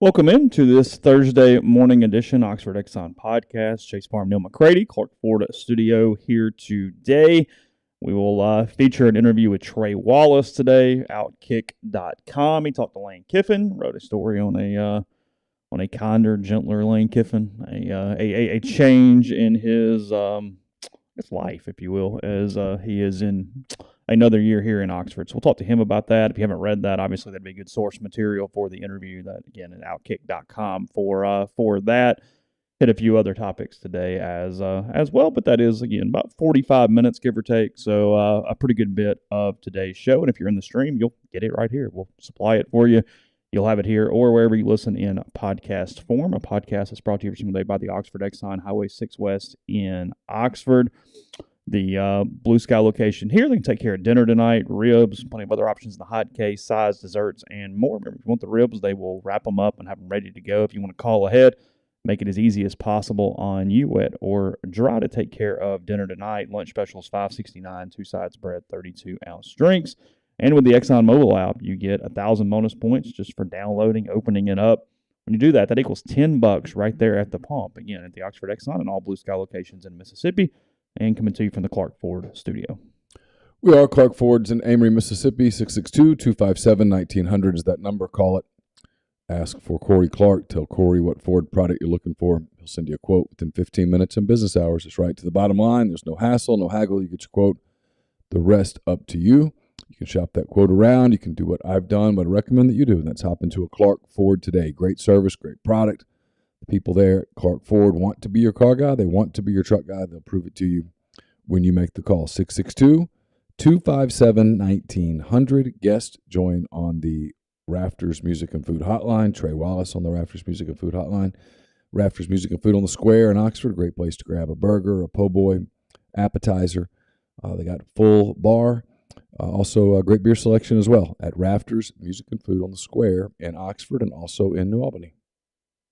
Welcome into this Thursday morning edition Oxford Exxon Podcast. Chase Parham, Neal, McCready, Clark Ford studio here today. We will feature an interview with Trey Wallace today, Outkick.com. He talked to Lane Kiffin, wrote a story on a kinder, gentler Lane Kiffin, a change in his life, if you will, as he is in another year here in Oxford. So we'll talk to him about that. If you haven't read that, obviously that'd be good source material for the interview. That again at Outkick.com for that. Hit a few other topics today as well, but that is again about 45 minutes, give or take. So a pretty good bit of today's show. And if you're in the stream, you'll get it right here. We'll supply it for you. You'll have it here or wherever you listen in podcast form. A podcast is brought to you every single day by the Oxford Exxon, Highway 6 West in Oxford. The Blue Sky location here. They can take care of dinner tonight, ribs, plenty of other options in the hot case, sides, desserts, and more. Remember, if you want the ribs, they will wrap them up and have them ready to go. If you want to call ahead, make it as easy as possible on you, wet or dry, to take care of dinner tonight. Lunch specials, $5.69, two sides bread, 32-ounce drinks. And with the Exxon mobile app, you get 1,000 bonus points just for downloading, opening it up. When you do that, that equals $10 right there at the pump. Again, at the Oxford Exxon and all Blue Sky locations in Mississippi. And coming to you from the Clark Ford studio. We are Clark Ford's in Amory, Mississippi. 662-257-1900 is that number. Call it. Ask for Corey Clark. Tell Corey what Ford product you're looking for. He'll send you a quote within 15 minutes in business hours. It's right to the bottom line. There's no hassle, no haggle. You get your quote. The rest up to you. You can shop that quote around. You can do what I've done, what I recommend that you do, and that's hop into a Clark Ford today. Great service, great product. The people there at Clark Ford want to be your car guy. They want to be your truck guy. They'll prove it to you when you make the call. 662-257-1900. Guest join on the Rafters Music and Food Hotline. Trey Wallace on the Rafters Music and Food Hotline. Rafters Music and Food on the Square in Oxford. Great place to grab a burger, a po' boy, appetizer. They got a full bar. Also a great beer selection as well at Rafters Music and Food on the Square in Oxford and also in New Albany.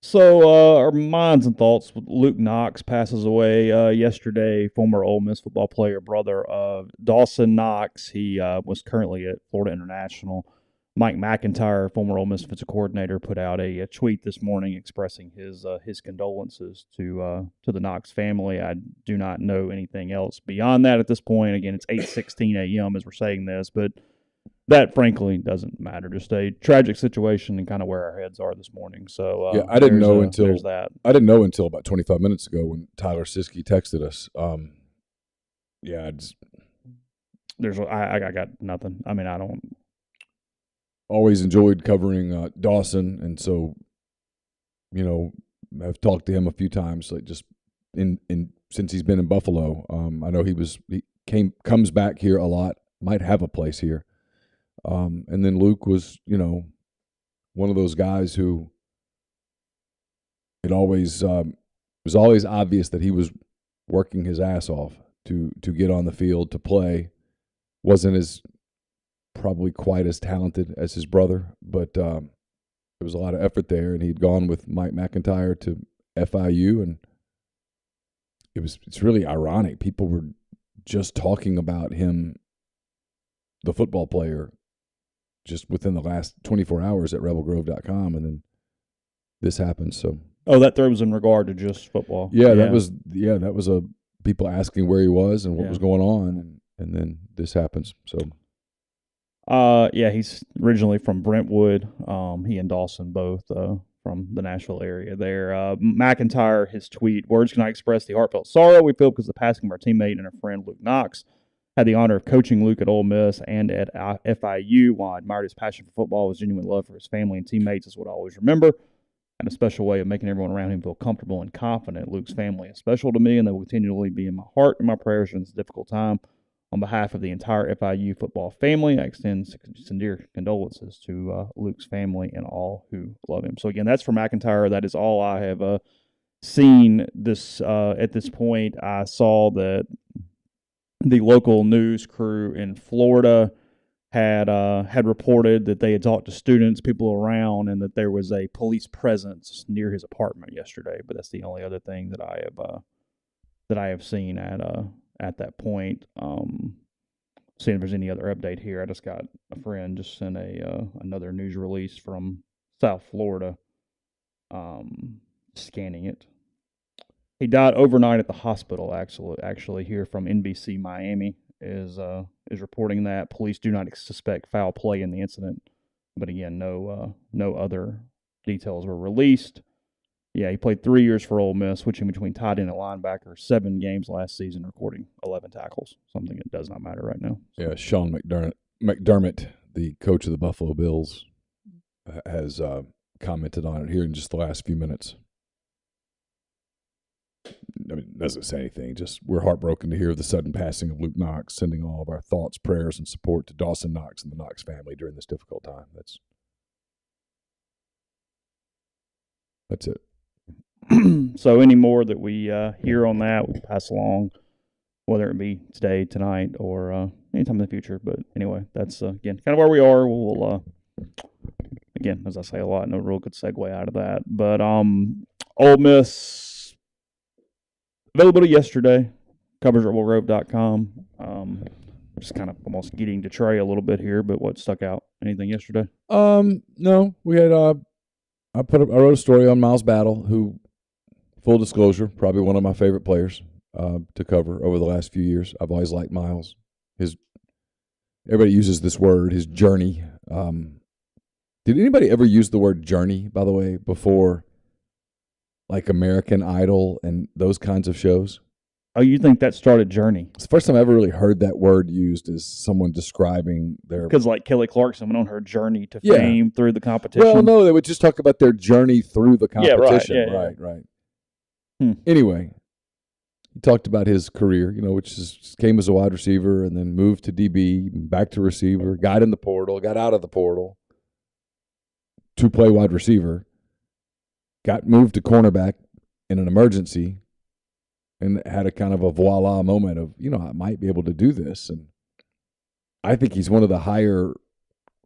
So our minds and thoughts with Luke Knox passes away yesterday, former Ole Miss football player, brother of Dawson Knox. He was currently at Florida International. Mike McIntyre, former Ole Miss defensive coordinator, put out a tweet this morning expressing his condolences to the Knox family. I do not know anything else beyond that at this point. Again, it's 8:16 a.m. as we're saying this, but that, frankly, doesn't matter. Just a tragic situation and kind of where our heads are this morning. So yeah, I didn't know until about 25 minutes ago when Tyler Siskey texted us. I got nothing. I mean, I don't. Always enjoyed covering Dawson, and so, I've talked to him a few times, like just in since he's been in Buffalo. I know he comes back here a lot, might have a place here. And then Luke was, one of those guys who it always was always obvious that he was working his ass off to get on the field to play. Wasn't as probably quite as talented as his brother, but there was a lot of effort there. And he'd gone with Mike McIntyre to FIU, and it's really ironic. People were just talking about him, the football player, just within the last 24 hours at rebelgrove.com, and then this happened. So, that thread was in regard to just football. Yeah, that was people asking where he was and what was going on, and then this happens. So, he's originally from Brentwood. He and Dawson both from the Nashville area there. McIntyre, his tweet: "Words cannot express the heartfelt sorrow we feel because of the passing of our teammate and our friend Luke Knox. Had the honor of coaching Luke at Ole Miss and at FIU. While I admired his passion for football, his genuine love for his family and teammates is what I always remember, and a special way of making everyone around him feel comfortable and confident. Luke's family is special to me, and they will continually be in my heart and my prayers in this difficult time. On behalf of the entire FIU football family, I extend sincere condolences to Luke's family and all who love him." So again, that's for McIntyre. That is all I have seen this at this point. I saw that the local news crew in Florida had reported that they had talked to students, people around, and that there was a police presence near his apartment yesterday. But that's the only other thing that I have seen at that point. Seeing if there's any other update here. I just got a friend just sent another news release from South Florida Scanning it. He died overnight at the hospital. Actually, here from NBC Miami is reporting that police do not suspect foul play in the incident, but again, no other details were released. Yeah, he played 3 years for Ole Miss, switching between tight end and linebacker, 7 games last season, recording 11 tackles. Something that does not matter right now. Yeah, Sean McDermott, the coach of the Buffalo Bills, has commented on it here in just the last few minutes. I mean, it doesn't say anything. Just we're heartbroken to hear of the sudden passing of Luke Knox, sending all of our thoughts, prayers, and support to Dawson Knox and the Knox family during this difficult time. That's it. So any more that we hear on that, we pass along, whether it be today, tonight, or anytime in the future. But anyway, that's, again, kind of where we are. We'll again, as I say a lot, no real good segue out of that. But Ole Miss, availability yesterday, covers at WillGrove.com. Just kind of almost getting to Trey a little bit here, but what stuck out? Anything yesterday? No, we had I wrote a story on Miles Battle, who, full disclosure, probably one of my favorite players to cover over the last few years. I've always liked Miles. Everybody uses this word, his journey. Did anybody ever use the word journey, by the way, before, like American Idol and those kinds of shows? Oh, you think that started Journey? It's the first time I ever really heard that word used as someone describing their... Because like Kelly Clarkson went on her journey to fame through the competition. Well, no, they would just talk about their journey through the competition. Yeah, right. Anyway, he talked about his career, which came as a wide receiver and then moved to DB, back to receiver, got in the portal, got out of the portal to play wide receiver, got moved to cornerback in an emergency, and had a kind of a voila moment of, I might be able to do this. And I think he's one of the higher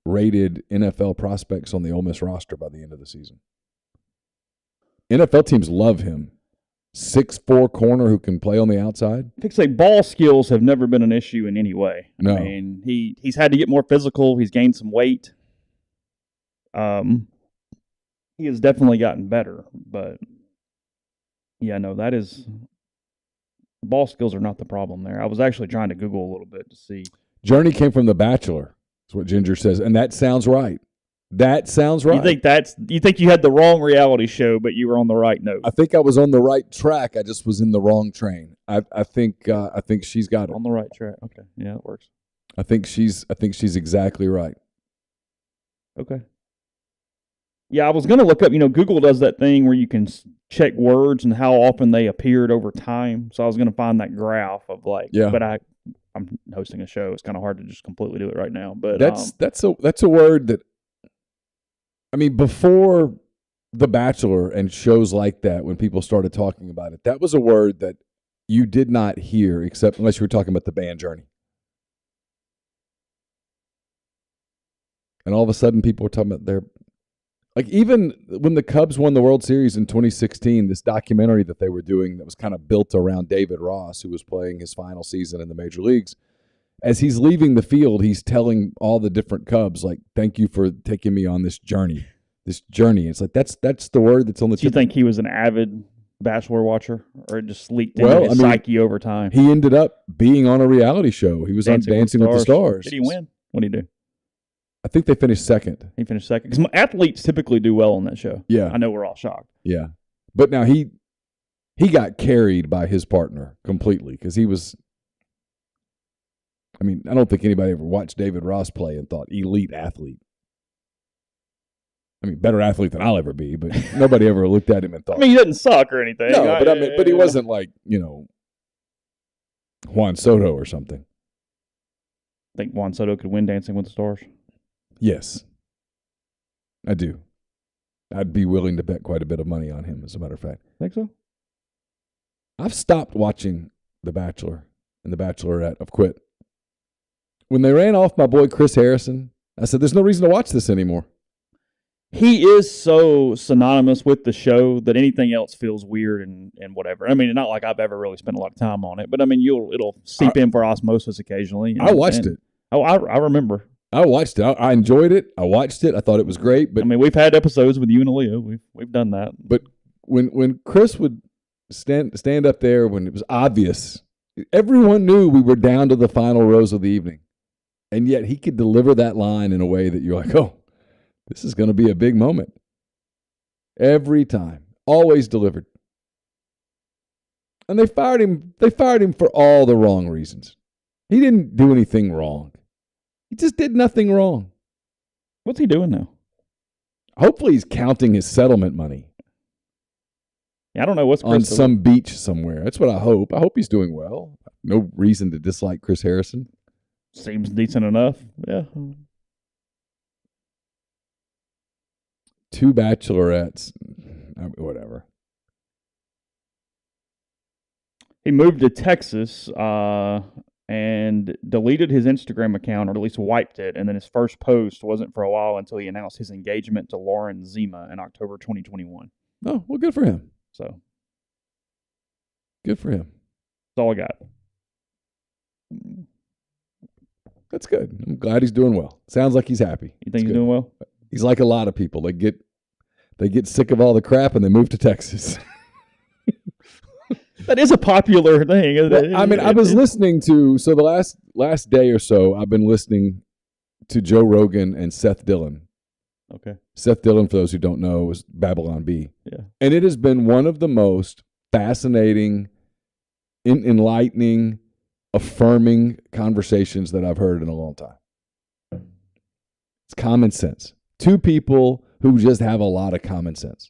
rated NFL prospects on the Ole Miss roster by the end of the season. NFL teams love him. 6'4" corner who can play on the outside. I think ball skills have never been an issue in any way. No. I mean, he's had to get more physical. He's gained some weight. He has definitely gotten better, but yeah, no, that is... Ball skills are not the problem there. I was actually trying to Google a little bit to see. Journey came from The Bachelor. That's what Ginger says, and that sounds right. That sounds right. You think you had the wrong reality show, but you were on the right note. I think I was on the right track. I just was in the wrong train. I think she's got it on the right track. Okay, yeah, it works. I think she's exactly right. Okay. Yeah, I was going to look up, Google does that thing where you can check words and how often they appeared over time. So I was going to find that graph of but I'm hosting a show. It's kind of hard to just completely do it right now. But that's a word that, I mean, before The Bachelor and shows like that, when people started talking about it, that was a word that you did not hear except unless you were talking about the band Journey. And all of a sudden people were talking about their... Like, even when the Cubs won the World Series in 2016, this documentary that they were doing that was kind of built around David Ross, who was playing his final season in the major leagues, as he's leaving the field, he's telling all the different Cubs, like, thank you for taking me on this journey. It's like, that's the word that's on the tip. Do you think he was an avid Bachelor watcher, or it just leaked into his psyche over time? He ended up being on a reality show. He was on Dancing with the Stars. Did he win? What did he do? I think they finished second. He finished second. Because athletes typically do well on that show. Yeah. I know we're all shocked. Yeah. But now he got carried by his partner completely because he was – I mean, I don't think anybody ever watched David Ross play and thought elite athlete. I mean, better athlete than I'll ever be, but nobody ever looked at him and thought – I mean, he didn't suck or anything. No, but he wasn't like, Juan Soto or something. Think Juan Soto could win Dancing with the Stars? Yes, I do. I'd be willing to bet quite a bit of money on him, as a matter of fact. Think so? I've stopped watching The Bachelor and The Bachelorette. I've quit. When they ran off my boy Chris Harrison, I said, there's no reason to watch this anymore. He is so synonymous with the show that anything else feels weird and whatever. I mean, not like I've ever really spent a lot of time on it, but I mean, it'll seep in for osmosis occasionally. I watched it. Oh, I remember. I watched it. I enjoyed it. I watched it. I thought it was great. But I mean, we've had episodes with you and Leo. We've done that. But when Chris would stand up there when it was obvious, everyone knew we were down to the final rose of the evening, and yet he could deliver that line in a way that you're like, oh, this is going to be a big moment. Every time, always delivered. And they fired him. They fired him for all the wrong reasons. He didn't do anything wrong. He just did nothing wrong. What's he doing now? Hopefully he's counting his settlement money. Yeah, I don't know what's Chris on some beach somewhere. That's what I hope. I hope he's doing well. No reason to dislike Chris Harrison. Seems decent enough. Yeah. 2 bachelorettes. Whatever. He moved to Texas and deleted his Instagram account, or at least wiped it, and then his first post wasn't for a while until he announced his engagement to Lauren Zima in October 2021. Oh, well, good for him. So, good for him. That's all I got. That's good. I'm glad he's doing well. Sounds like he's happy. You think he's doing well? He's like a lot of people. They get sick of all the crap and they move to Texas. That is a popular thing. Well, I mean, I was listening to, so the last day or so, I've been listening to Joe Rogan and Seth Dillon. Okay. Seth Dillon, for those who don't know, is Babylon Bee. Yeah. And it has been one of the most fascinating, enlightening, affirming conversations that I've heard in a long time. It's common sense. 2 people who just have a lot of common sense.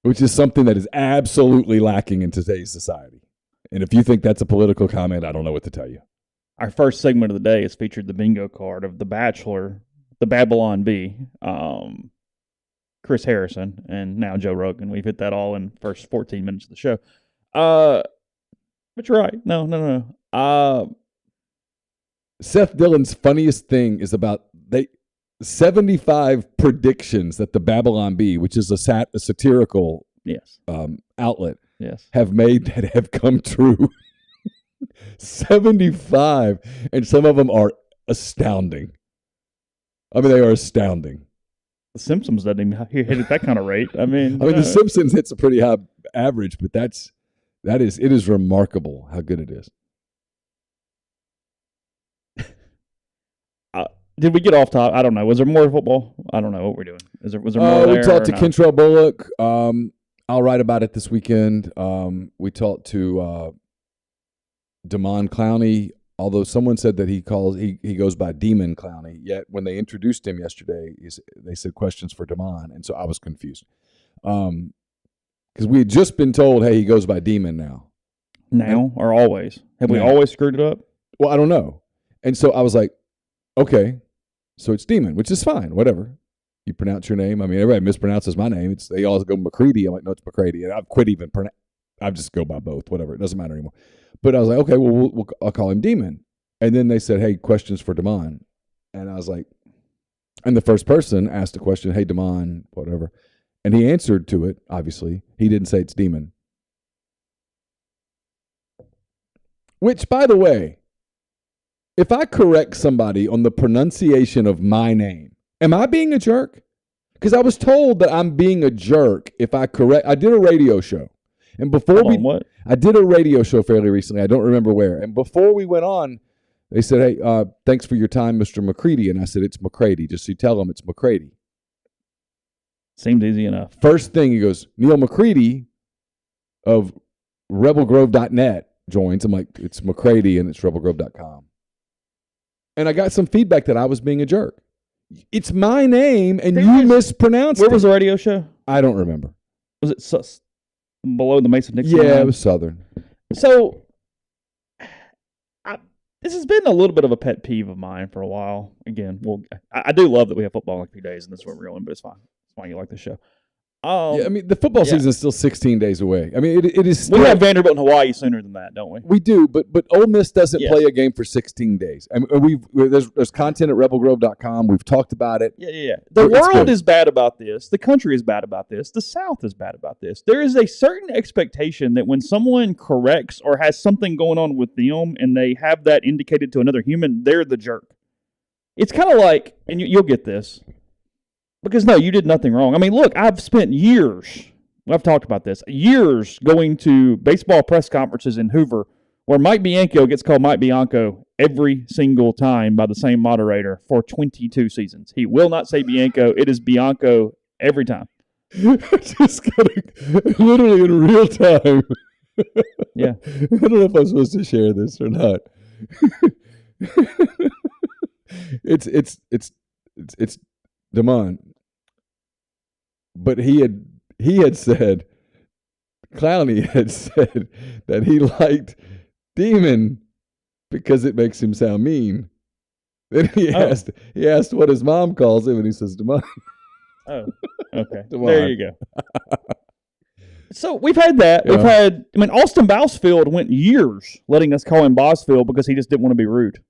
Which is something that is absolutely lacking in today's society. And if you think that's a political comment, I don't know what to tell you. Our first segment of the day has featured the bingo card of The Bachelor, the Babylon Bee, Chris Harrison, and now Joe Rogan. We've hit that all in the first 14 minutes of the show. But you're right. No. Seth Dillon's funniest thing is about 75 predictions that the Babylon Bee, which is a satirical outlet, have made that have come true. 75, and some of them are astounding. I mean, they are astounding. The Simpsons doesn't even hit at that kind of rate. I mean, The Simpsons hits a pretty high average, but it is remarkable how good it is. Did we get off top? I don't know. Was there more football? I don't know what we're doing. Was there more there? We talked to Kentrell Bullock. I'll write about it this weekend. We talked to Damon Clowney, although someone said that he goes by Demon Clowney. Yet when they introduced him yesterday, they said questions for Damon, and so I was confused. Because we had just been told, hey, he goes by Demon now. Now or always? Have we always screwed it up? Well, I don't know. And so I was like, okay, so it's Demon, which is fine, whatever. You pronounce your name. I mean, everybody mispronounces my name. They always go McCready. I'm like, no, it's McCready. And I've quit even I just go by both, whatever. It doesn't matter anymore. But I was like, okay, well, I'll call him Demon. And then they said, hey, questions for Damon. And I was like, and the first person asked a question, hey, Damon, whatever. And he answered to it, obviously. He didn't say it's Demon. Which, by the way, if I correct somebody on the pronunciation of my name, am I being a jerk? Because I was told that I'm being a jerk if I correct. I did a radio show. And before I did a radio show fairly recently. I don't remember where. And before we went on, they said, hey, thanks for your time, Mr. McCready. And I said, it's McCready. Just so you tell them it's McCready. Seemed easy enough. First thing, he goes, Neal McCready of rebelgrove.net joins. I'm like, it's McCready and it's rebelgrove.com. And I got some feedback that I was being a jerk. It's my name, and you mispronounced it. Where was the radio show? I don't remember. Was it below the Mason-Dixon line? Yeah, it was Southern. So, this has been a little bit of a pet peeve of mine for a while. Again, I do love that we have football in a few days, and this is what we're going, but it's fine. It's fine. You like the show. I mean, the football season is still 16 days away. I mean, it is still. We have Vanderbilt and Hawaii sooner than that, don't we? We do, but Ole Miss doesn't play a game for 16 days. I mean, there's content at rebelgrove.com. We've talked about it. Yeah. The world is bad about this. The country is bad about this. The South is bad about this. There is a certain expectation that when someone corrects or has something going on with them and they have that indicated to another human, they're the jerk. It's kind of like, and you'll get this, because no, you did nothing wrong. I mean, look, I've spent years, I've talked about this, years going to baseball press conferences in Hoover where Mike Bianco gets called Mike Bianco every single time by the same moderator for 22 seasons. He will not say Bianco. It is Bianco every time. Just literally in real time. Yeah. I don't know if I'm supposed to share this or not. It's Damon. But he had said, Clowney had said that he liked Demon because it makes him sound mean. Then he asked what his mom calls him, and he says, Damon. Oh, okay. There you go. So we've had that. Yeah. Austin Bousfield went years letting us call him Bosfield because he just didn't want to be rude.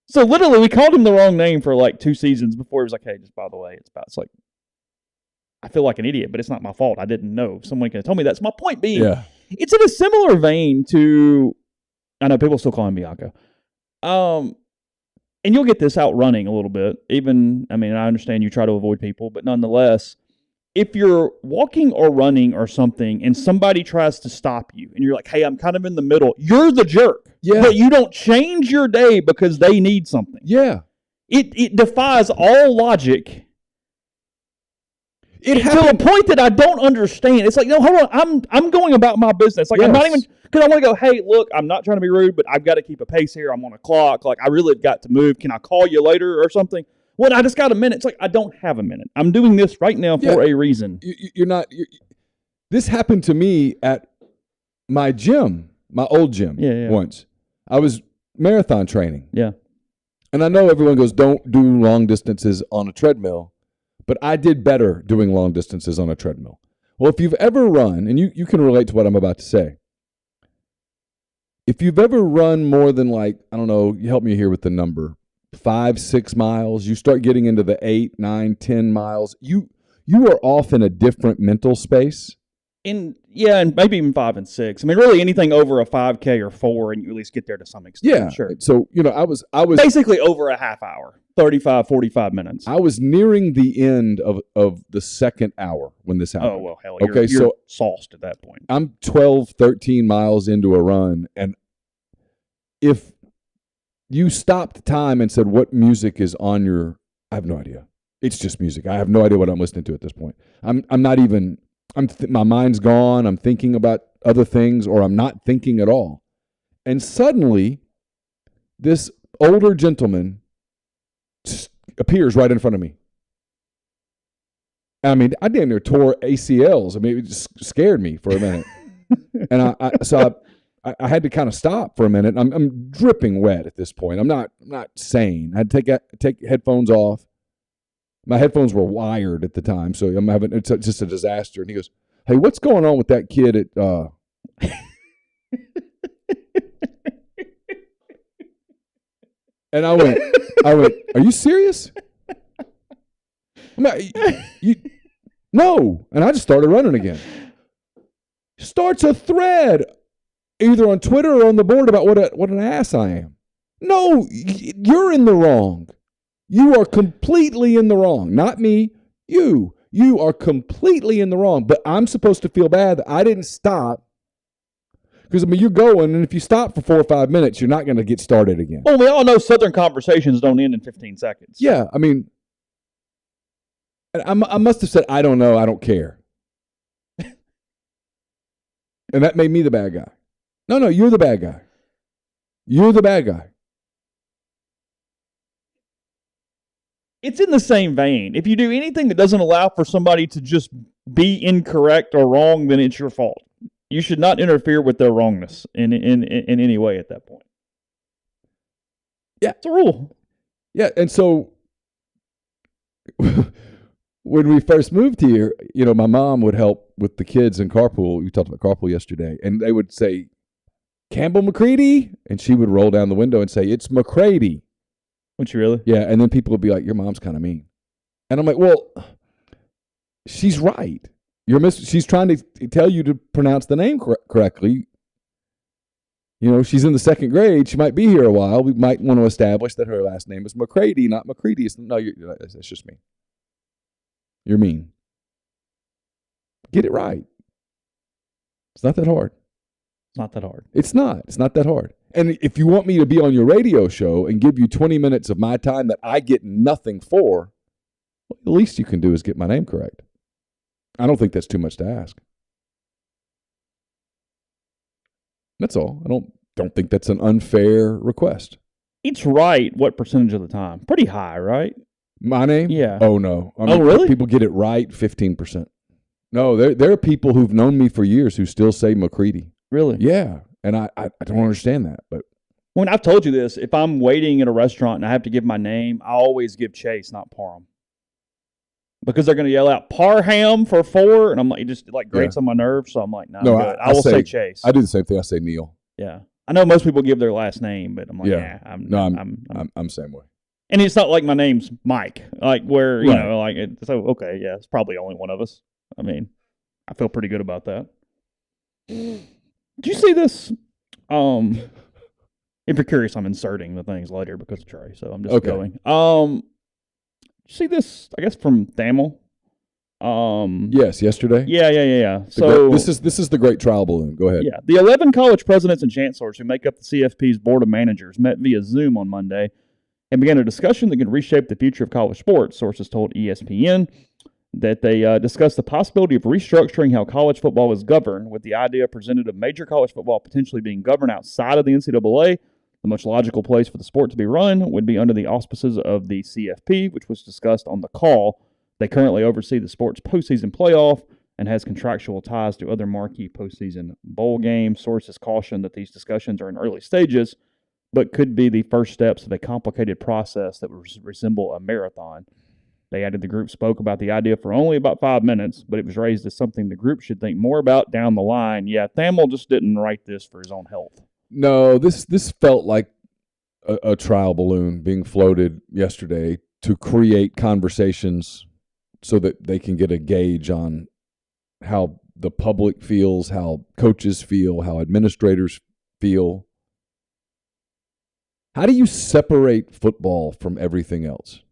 So literally, we called him the wrong name for like 2 seasons before he was like, hey, just by the way, it's like, I feel like an idiot, but it's not my fault. I didn't know. Someone could have told me that. So my point being, it's in a similar vein to, I know people still call him Bianco. And you'll get this out running a little bit. I understand you try to avoid people, but nonetheless, if you're walking or running or something and somebody tries to stop you and you're like, hey, I'm kind of in the middle, you're the jerk. Yeah. But you don't change your day because they need something. Yeah. It defies all logic. To a point that I don't understand. It's like, no, hold on. I'm going about my business. Like, I'm not even, because I want to go, hey, look, I'm not trying to be rude, but I've got to keep a pace here. I'm on a clock. Like, I really have got to move. Can I call you later or something? Well, I just got a minute. It's like, I don't have a minute. I'm doing this right now for a reason. This happened to me at my gym, my old gym once. I was marathon training. Yeah. And I know everyone goes, don't do long distances on a treadmill. But I did better doing long distances on a treadmill. Well, if you've ever run, and you can relate to what I'm about to say. If you've ever run more than you help me here with the number, 5-6 miles, you start getting into the 8, 9, 10 miles, you are off in a different mental space. And maybe even 5 and 6. I mean, really anything over a 5K or 4, and you at least get there to some extent. Yeah, sure. So I was basically over a half hour, 35, 45 minutes. I was nearing the end of the second hour when this happened. Oh well, hell, you're sauced at that point. I'm 12, 13 miles into a run, and if you stopped time and said, "What music is on your?" I have no idea. It's just music. I have no idea what I'm listening to at this point. I'm not even. My mind's gone. I'm thinking about other things, or I'm not thinking at all. And suddenly, this older gentleman appears right in front of me. I mean, I damn near tore ACLs. I mean, it just scared me for a minute. And I had to kind of stop for a minute. I'm dripping wet at this point. I'm not sane. I had to take headphones off. My headphones were wired at the time, so it's just a disaster. And he goes, "Hey, what's going on with that kid at?" And I went, "Are you serious?" No. And I just started running again. Starts a thread, either on Twitter or on the board, about what an ass I am. No, you're in the wrong. You are completely in the wrong. Not me, you. You are completely in the wrong. But I'm supposed to feel bad that I didn't stop. Because, you're going, and if you stop for 4 or 5 minutes, you're not going to get started again. Well, we all know Southern conversations don't end in 15 seconds. Yeah, I must have said, I don't know, I don't care. And that made me the bad guy. No, you're the bad guy. You're the bad guy. It's in the same vein. If you do anything that doesn't allow for somebody to just be incorrect or wrong, then it's your fault. You should not interfere with their wrongness in any way at that point. Yeah, it's a rule. Yeah, and so when we first moved here, my mom would help with the kids in carpool. We talked about carpool yesterday, and they would say, Campbell McCready? And she would roll down the window and say, it's McCready. Would she really? Yeah, and then people would be like, your mom's kind of mean. And I'm like, well, she's right. She's trying to tell you to pronounce the name correctly. She's in the second grade. She might be here a while. We might want to establish that her last name is McCready, not McCready. No, that's just me. You're mean. Get it right. It's not that hard. It's not that hard. It's not. It's not that hard. And if you want me to be on your radio show and give you 20 minutes of my time that I get nothing for, well, the least you can do is get my name correct. I don't think that's too much to ask. That's all. I don't think that's an unfair request. It's right what percentage of the time? Pretty high, right? My name? Yeah. Oh, no. Really? People get it right 15%. No, there are people who've known me for years who still say McCready. Really? Yeah. And I don't understand that. But when I've told you this, if I'm waiting at a restaurant and I have to give my name, I always give Chase, not Parham. Because they're going to yell out Parham for 4, and I'm like, it just grates on my nerves. So I'm like, no, I will say Chase. I do the same thing. I say Neal. Yeah, I know most people give their last name, but I'm like, I'm same way. And it's not like my name's Mike, where so okay, yeah, it's probably only one of us. I mean, I feel pretty good about that. Did you see this? If you're curious, I'm inserting the things later because of Trey, so I'm just going. See this, I guess, from Thamel. Yes, yesterday. Yeah. So this is the great trial balloon. Go ahead. Yeah, the 11 college presidents and chancellors who make up the CFP's board of managers met via Zoom on Monday and began a discussion that could reshape the future of college sports. Sources told ESPN that they discussed the possibility of restructuring how college football is governed, with the idea presented of major college football potentially being governed outside of the NCAA. The most logical place for the sport to be run would be under the auspices of the CFP, which was discussed on the call. They currently oversee the sport's postseason playoff and has contractual ties to other marquee postseason bowl games. Sources caution that these discussions are in early stages, but could be the first steps of a complicated process that would resemble a marathon. They added the group spoke about the idea for only about 5 minutes, but it was raised as something the group should think more about down the line. Yeah, Thamel just didn't write this for his own health. No, this felt like a trial balloon being floated yesterday to create conversations so that they can get a gauge on how the public feels, how coaches feel, how administrators feel. How do you separate football from everything else?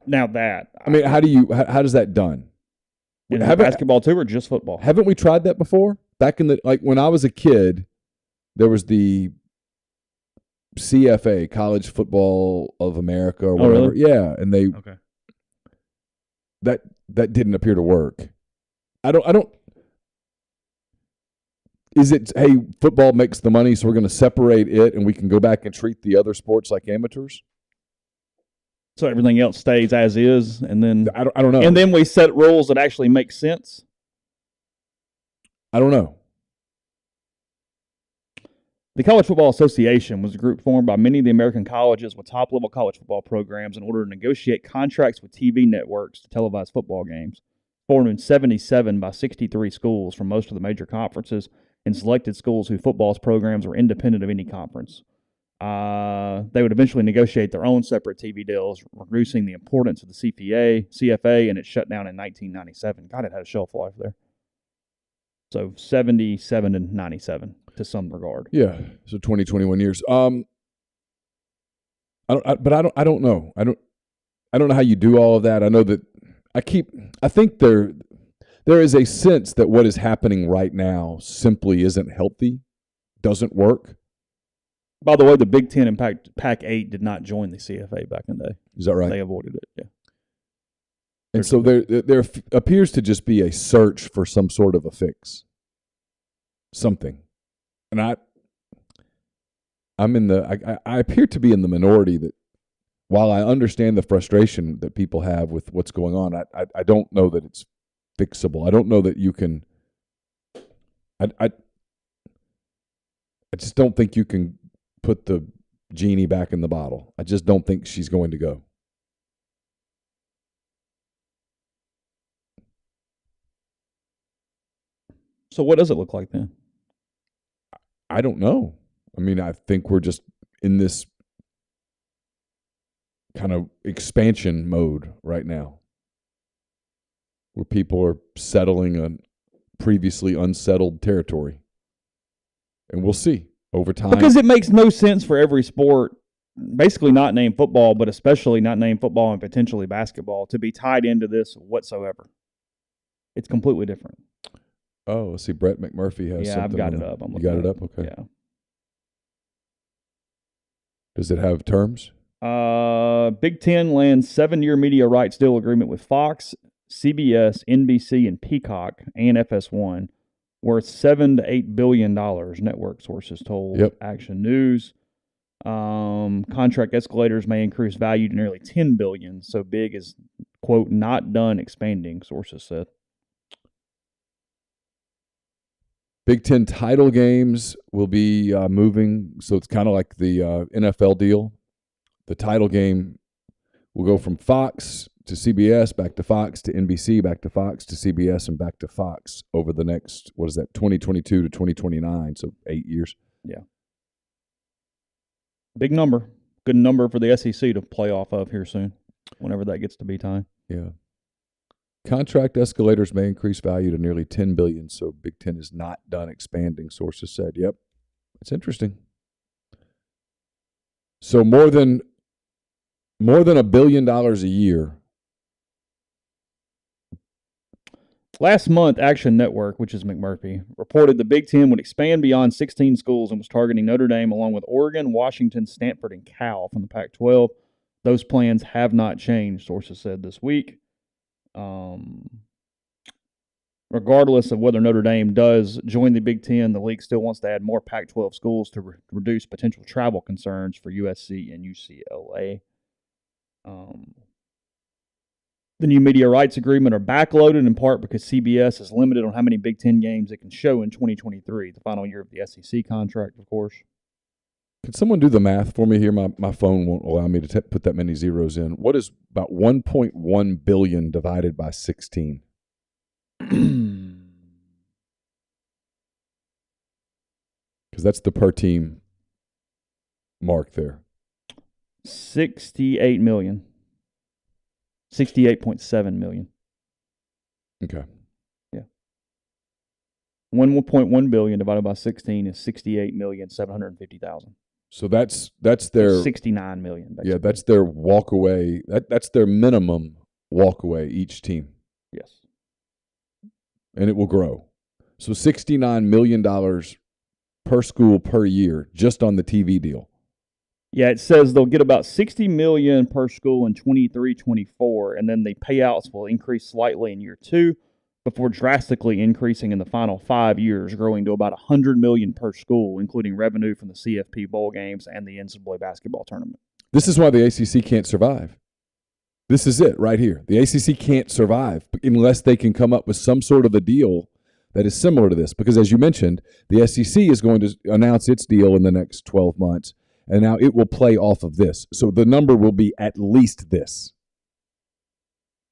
Now that how does that done? Basketball too, or just football? Haven't we tried that before? Back in when I was a kid, there was the CFA, College Football of America, or whatever. Really? Yeah, and they that didn't appear to work. I don't. Is it, hey, football makes the money, so we're going to separate it, and we can go back and treat the other sports like amateurs? So everything else stays as is, and then I don't know. And then we set rules that actually make sense. I don't know. The College Football Association was a group formed by many of the American colleges with top-level college football programs in order to negotiate contracts with TV networks to televise football games. Formed in 1977 by 63 schools from most of the major conferences and selected schools whose football programs were independent of any conference. They would eventually negotiate their own separate TV deals, reducing the importance of the CFA, and it shut down in 1997. God, it had a shelf life there. So 77 to 97 to some regard. Yeah, so 20, 21 years. I don't know. I don't know how you do all of that. I know that I think there is a sense that what is happening right now simply isn't healthy, doesn't work. By the way, the Big Ten and Pac-8 did not join the CFA back in the day. Is that right? They avoided it, yeah. And so there appears to just be a search for some sort of a fix. Something. And I appear to be in the minority that while I understand the frustration that people have with what's going on, I don't know that it's fixable. I don't know that you can I just don't think you can put the genie back in the bottle. I just don't think she's going to go. So what does it look like then? I don't know. I mean, I think we're just in this kind of expansion mode right now, where people are settling a previously unsettled territory. And we'll see over time. Because it makes no sense for every sport, basically not named football, but especially not named football and potentially basketball, to be tied into this whatsoever. It's completely different. Oh, let's see. Brett McMurphy has something. Yeah, I've got it up. You got it up? Okay. Yeah. Does it have terms? Big Ten lands 7-year media rights deal agreement with Fox, CBS, NBC, and Peacock, and FS1, worth $7 to $8 billion. Network sources told Action News. Contract escalators may increase value to nearly $10 billion. So big is, quote, not done expanding. Sources said. Big Ten title games will be moving, so it's kind of like the NFL deal. The title game will go from Fox to CBS, back to Fox to NBC, back to Fox to CBS, and back to Fox over the next, 2022 to 2029, so 8 years. Yeah. Big number. Good number for the SEC to play off of here soon, whenever that gets to be time. Yeah. Contract escalators may increase value to nearly $10 billion, so Big Ten is not done expanding, sources said. Yep. It's interesting. So more than $1 billion a year. Last month, Action Network, which is McMurphy, reported the Big Ten would expand beyond 16 schools and was targeting Notre Dame along with Oregon, Washington, Stanford, and Cal from the Pac-12. Those plans have not changed, sources said this week. Regardless of whether Notre Dame does join the Big Ten, the league still wants to add more Pac-12 schools to reduce potential travel concerns for USC and UCLA. The new media rights agreement are backloaded in part because CBS is limited on how many Big Ten games it can show in 2023, the final year of the SEC contract, of course. Can someone do the math for me here? My phone won't allow me to put that many zeros in. What is about 1.1 billion divided by 16? Because that's the per team mark there. 68 million. 68.7 million. Okay. Yeah. 1.1 billion divided by 16 is 68,750,000. So that's their 69 million. Basically. Yeah, that's their walk away. That's their minimum walk away each team. Yes. And it will grow. So $69 million per school per year just on the TV deal. Yeah, it says they'll get about $60 million per school in 23-24, and then the payouts will increase slightly in year 2 before drastically increasing in the final 5 years, growing to about $100 million per school, including revenue from the CFP bowl games and the NCAA basketball tournament. This is why the ACC can't survive. This is it right here. The ACC can't survive unless they can come up with some sort of a deal that is similar to this, because as you mentioned, the SEC is going to announce its deal in the next 12 months. And now it will play off of this. So the number will be at least this.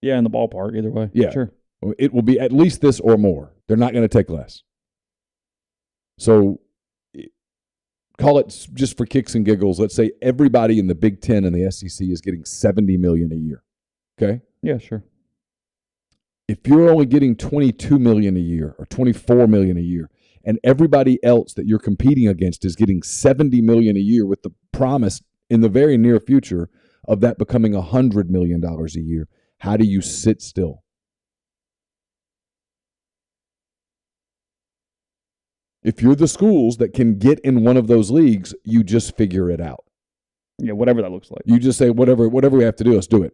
Yeah, in the ballpark, either way. Yeah. Sure. It will be at least this or more. They're not going to take less. So call it, just for kicks and giggles, let's say everybody in the Big Ten and the SEC is getting $70 million a year. Okay? Yeah, sure. If you're only getting $22 million a year or $24 million a year, and everybody else that you're competing against is getting $70 million a year with the promise in the very near future of that becoming $100 million a year, how do you sit still? If you're the schools that can get in one of those leagues, you just figure it out. Yeah, whatever that looks like. You just say, whatever we have to do, let's do it.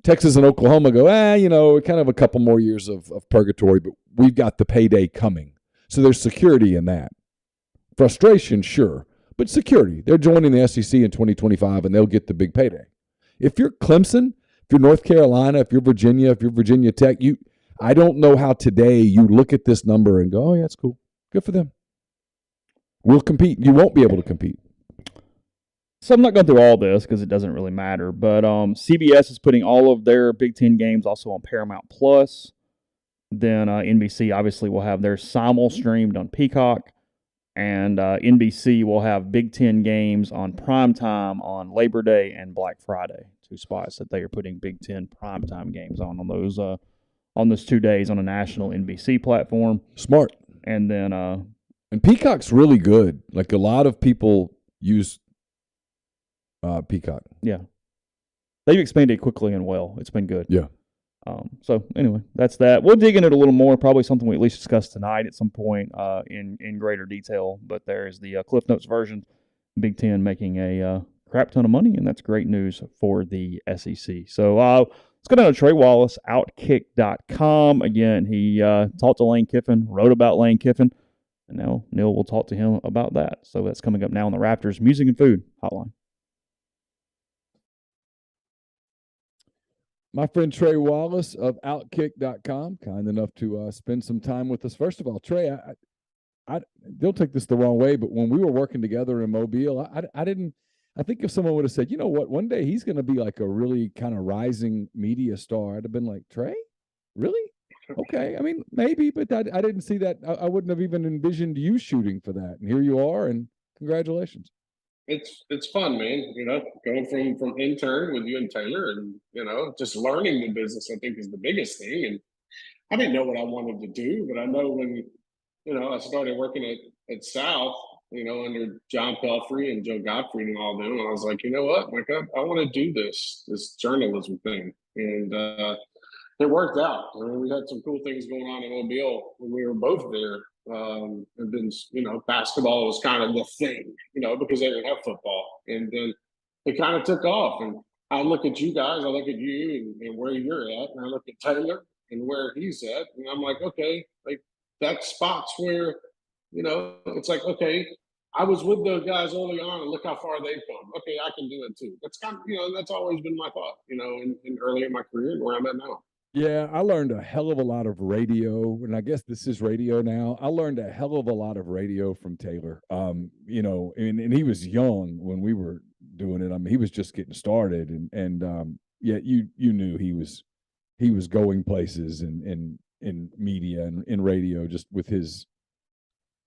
Texas and Oklahoma go, kind of a couple more years of purgatory, but we've got the payday coming. So there's security in that. Frustration, sure, but security. They're joining the SEC in 2025, and they'll get the big payday. If you're Clemson, if you're North Carolina, if you're Virginia Tech, I don't know how today you look at this number and go, oh, yeah, it's cool. Good for them. We'll compete. You won't be able to compete. So I'm not going through all this because it doesn't really matter, but CBS is putting all of their Big Ten games also on Paramount Plus. Then NBC obviously will have their simul streamed on Peacock, and NBC will have Big Ten games on primetime on Labor Day and Black Friday. 2 spots that they are putting Big Ten primetime games on those 2 days on a national NBC platform. Smart. And then and Peacock's really good. Like a lot of people use Peacock. Yeah. They've expanded quickly and well. It's been good. Yeah. So anyway, that's that. We'll dig into it a little more. Probably something we at least discuss tonight at some point in greater detail. But there's the Cliff Notes version. Big Ten making a crap ton of money, and that's great news for the SEC. So let's go down to Trey Wallace, Outkick.com. Again, he talked to Lane Kiffin, wrote about Lane Kiffin, and now Neal will talk to him about that. So that's coming up now on the Raptors Music and Food Hotline. My friend Trey Wallace of Outkick.com, kind enough to spend some time with us. First of all, Trey, they'll take this the wrong way, but when we were working together in Mobile, I think if someone would have said, you know what, one day he's going to be like a really kind of rising media star, I'd have been like, Trey, really? Okay. I mean, maybe, but I didn't see that. I wouldn't have even envisioned you shooting for that. And here you are, and congratulations. It's fun, man. You know, going from intern with you and Taylor, and you know, just learning the business, I think, is the biggest thing. And I didn't know what I wanted to do, but I know when, you know, I started working at South, you know, under John Pelfrey and Joe Godfrey and all them, and I was like, you know what, like I want to do this journalism thing, and it worked out. I mean, we had some cool things going on in Mobile when we were both there. And then, you know, basketball was kind of the thing, you know, because they didn't have football. And then it kind of took off. And I look at you guys, I look at you and where you're at, and I look at Taylor and where he's at. And I'm like, okay, like that spot's where, you know, it's like, okay, I was with those guys early on and look how far they've come. Okay, I can do it too. That's kind of, you know, that's always been my thought, you know, in early in my career and where I'm at now. Yeah, I learned a hell of a lot of radio, and I guess this is radio now. I learned a hell of a lot of radio from Taylor. You know, and he was young when we were doing it. I mean, he was just getting started, and yet you knew he was going places in media and in radio, just with his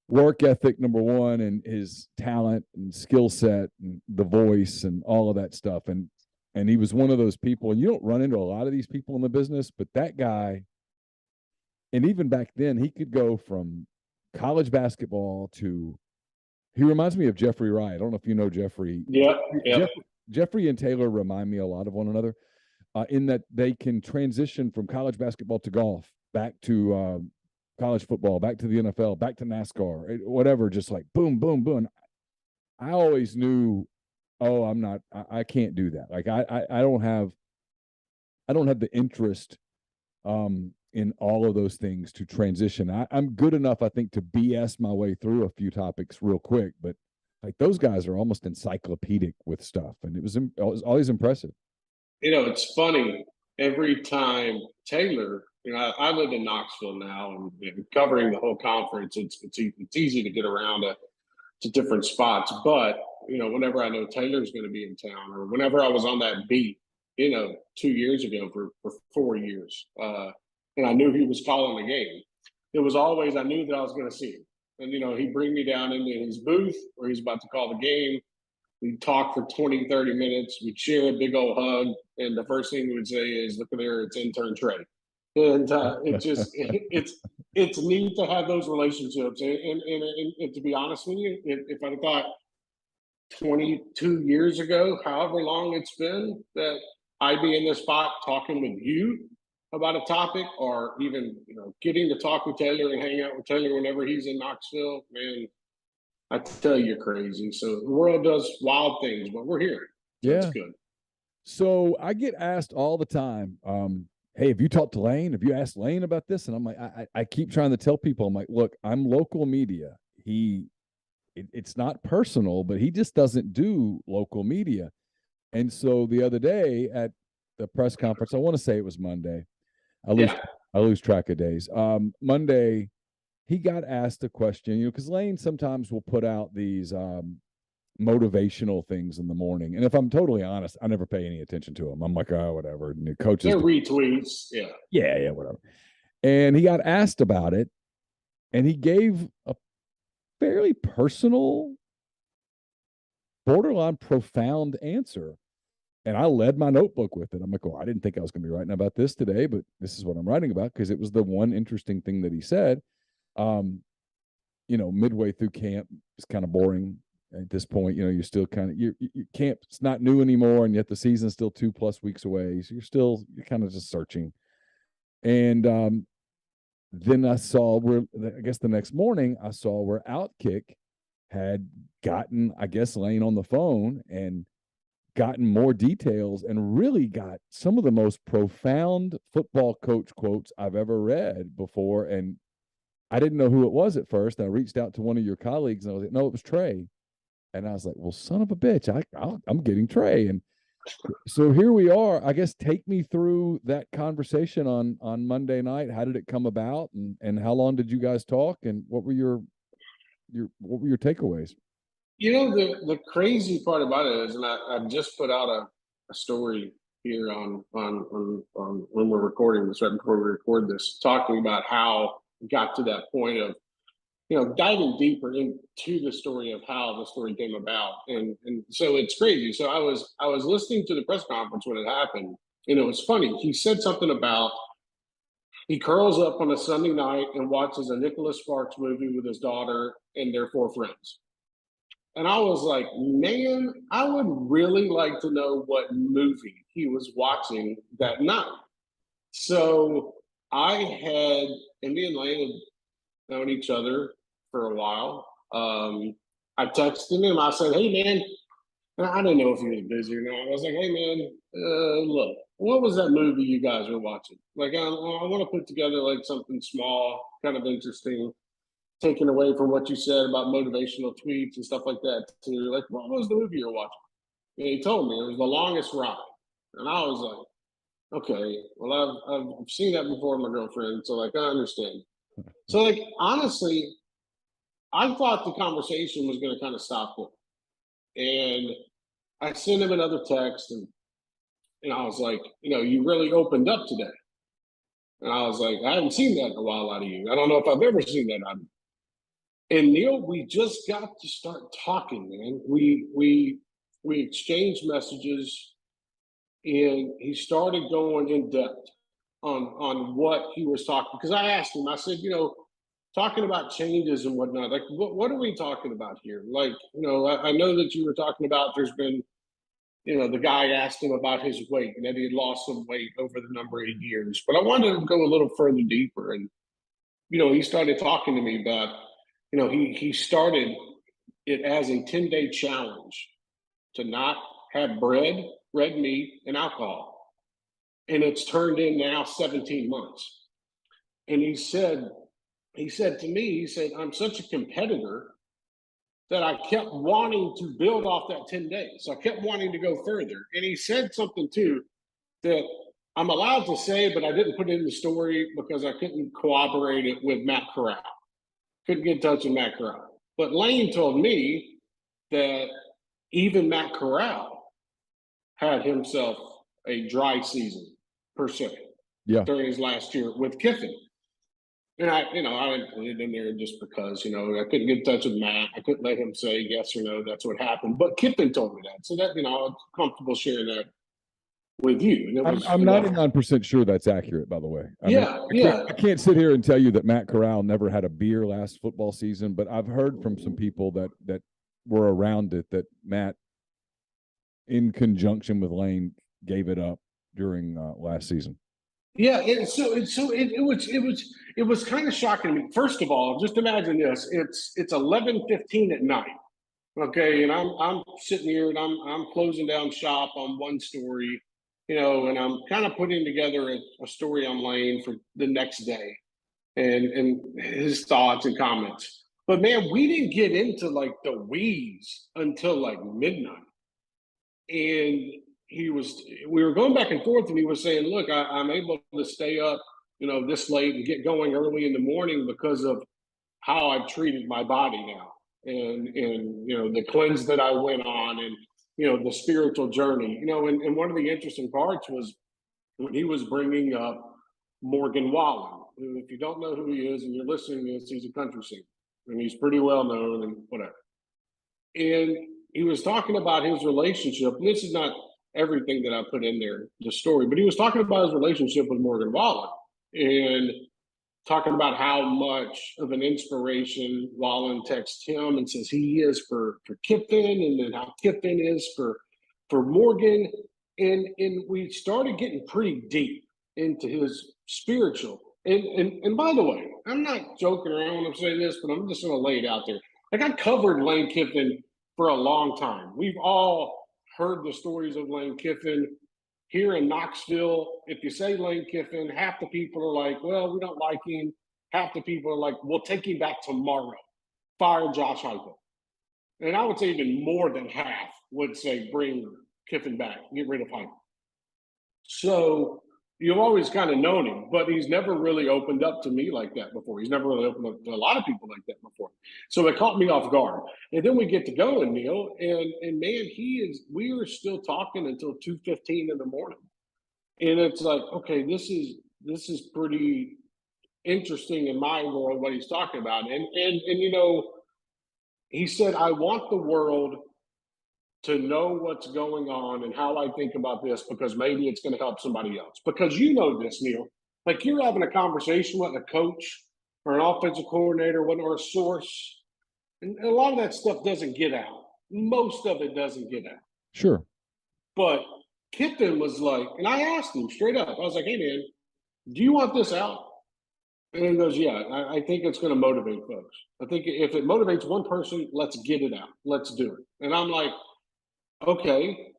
work ethic, number one, and his talent and skill set and the voice and all of that stuff. And he was one of those people, and you don't run into a lot of these people in the business, but that guy, and even back then, he could go from college basketball to, he reminds me of Jeffrey Wright. I don't know if you know Jeffrey. Yeah. Jeffrey and Taylor remind me a lot of one another in that they can transition from college basketball to golf, back to college football, back to the NFL, back to NASCAR, whatever, just like boom, boom, boom. I always knew, I can't do that. Like I don't have the interest in all of those things to transition. I'm good enough, I think, to BS my way through a few topics real quick, but like those guys are almost encyclopedic with stuff, and it was always impressive. You know, it's funny, every time Taylor, you know, I live in Knoxville now, and covering the whole conference, it's easy to get around to different spots, but you know, whenever I know Taylor's going to be in town, or whenever I was on that beat, you know, 2 years ago for 4 years, and I knew he was calling the game, it was always, I knew that I was going to see him. And, you know, he'd bring me down into his booth where he's about to call the game. We'd talk for 20, 30 minutes. We'd share a big old hug. And the first thing we would say is, look at there, it's intern Trey. And it just, it's neat to have those relationships. And to be honest with you, if I'd thought 22 years ago, however long it's been, that I'd be in this spot talking with you about a topic, or even, you know, getting to talk with Taylor and hang out with Taylor whenever he's in Knoxville, man, I tell you, you're crazy. So the world does wild things, but we're here. So yeah, it's good. So I get asked all the time, hey, have you talked to Lane? Have you asked Lane about this? And I'm like, I keep trying to tell people, I'm like, look, I'm local media. It's not personal, but he just doesn't do local media. And so the other day at the press conference, I want to say it was Monday. I lose track of days. Monday, he got asked a question, you know, because Lane sometimes will put out these motivational things in the morning. And if I'm totally honest, I never pay any attention to them. I'm like, oh, whatever. And the coaches, they're retweets. Yeah, whatever. And he got asked about it, and he gave a fairly personal, borderline profound answer. And I led my notebook with it. I'm like, I didn't think I was going to be writing about this today, but this is what I'm writing about because it was the one interesting thing that he said. Midway through camp, it's kind of boring at this point. You're still kind of, your camp, it's not new anymore, and yet the season's still 2+ weeks away. So you're kind of just searching. And then I saw I guess the next morning, I saw where Outkick had gotten, I guess, Lane on the phone and gotten more details and really got some of the most profound football coach quotes I've ever read before. And I didn't know who it was at first. I reached out to one of your colleagues and I was like, no, it was Trey. And I was like, well, son of a bitch, I'm getting Trey. And so here we are. I guess take me through that conversation on Monday night. How did it come about, and how long did you guys talk, and what were your takeaways? The crazy part about it is, and I just put out a story here on when we're recording this, right before we record this, talking about how it got to that point of diving deeper into the story of how the story came about. And so it's crazy. So I was listening to the press conference when it happened, and it was funny. He said something about he curls up on a Sunday night and watches a Nicholas Sparks movie with his daughter and their 4 friends. And I was like, man, I would really like to know what movie he was watching that night. So and me and Lane had known each other for a while. I texted him. I said, hey, man, I didn't know if he was busy or not. I was like, hey, man, look, what was that movie you guys were watching? Like, I want to put together like something small, kind of interesting, taken away from what you said about motivational tweets and stuff like that. So you're like, what was the movie you're watching? And he told me it was The Longest Ride. And I was like, okay, well, I've seen that before with my girlfriend, so like I understand. So like honestly, I thought the conversation was going to kind of stop there. And I sent him another text, and I was like, you really opened up today. And I was like, I haven't seen that in a while out of you. I don't know if I've ever seen that out of you. And Neal, we just got to start talking, man. We exchanged messages, and he started going in depth on what he was talking. Because I asked him, I said, talking about changes and whatnot, like what are we talking about here? Like, I know that you were talking about there's been, the guy asked him about his weight and that he had lost some weight over the number of years. But I wanted to go a little further deeper. And, he started talking to me about, he started it as a 10-day challenge to not have bread, red meat, and alcohol. And it's turned in now 17 months. And he said to me, I'm such a competitor that I kept wanting to build off that 10 days. So I kept wanting to go further. And he said something too that I'm allowed to say, but I didn't put it in the story because I couldn't corroborate it with Matt Corral. Couldn't get in touch with Matt Corral. But Lane told me that even Matt Corral had himself a dry season, per se, during his last year with Kiffin. And I didn't put it in there just because, I couldn't get in touch with Matt. I couldn't let him say yes or no, that's what happened. But Kiffin told me that. So that, I'm comfortable sharing that with you. And I'm 99% sure that's accurate, by the way. I can't sit here and tell you that Matt Corral never had a beer last football season, but I've heard from some people that were around it that Matt, in conjunction with Lane, gave it up during last season. Yeah, it was kind of shocking to me. First of all, just imagine this: it's 11:15 at night, okay, and I'm sitting here and I'm closing down shop on one story, and I'm kind of putting together a story on Lane for the next day, and his thoughts and comments. But man, we didn't get into like the weeds until like midnight, and we were going back and forth, and he was saying, look, I'm able to stay up, this late and get going early in the morning because of how I've treated my body now. And the cleanse that I went on and, the spiritual journey, and one of the interesting parts was when he was bringing up Morgan Wallen. who, if you don't know who he is and you're listening to this, he's a country singer and he's pretty well known and whatever. And he was talking about his relationship. And this is not everything that I put in there, the story, but he was talking about his relationship with Morgan Wallen and talking about how much of an inspiration Wallen texts him and says he is for Kiffin, and then how Kiffin is for Morgan. And we started getting pretty deep into his spiritual. And by the way, I'm not joking around when I'm saying this, but I'm just going to lay it out there. Like, I covered Lane Kiffin for a long time. We've all heard the stories of Lane Kiffin. Here in Knoxville, if you say Lane Kiffin, half the people are like, well, we don't like him. Half the people are like, we'll take him back tomorrow. Fire Josh Heupel. And I would say even more than half would say bring Kiffin back, get rid of Heupel. So you've always kind of known him, but he's never really opened up to me like that before. He's never really opened up to a lot of people like that before. So it caught me off guard. And then we get to going, Neal, and man, we are still talking until 2:15 in the morning. And it's like, okay, this is pretty interesting in my world what he's talking about. And you know, he said, I want the world to know what's going on and how I think about this, because maybe it's going to help somebody else. Because you know this, Neal, like you're having a conversation with a coach or an offensive coordinator or a source, and a lot of that stuff doesn't get out. Most of it doesn't get out. Sure. But Kiffin was like, and I asked him straight up, I was like, hey, man, do you want this out? And he goes, yeah, I think it's going to motivate folks. I think if it motivates one person, let's get it out. Let's do it. And I'm like, okay,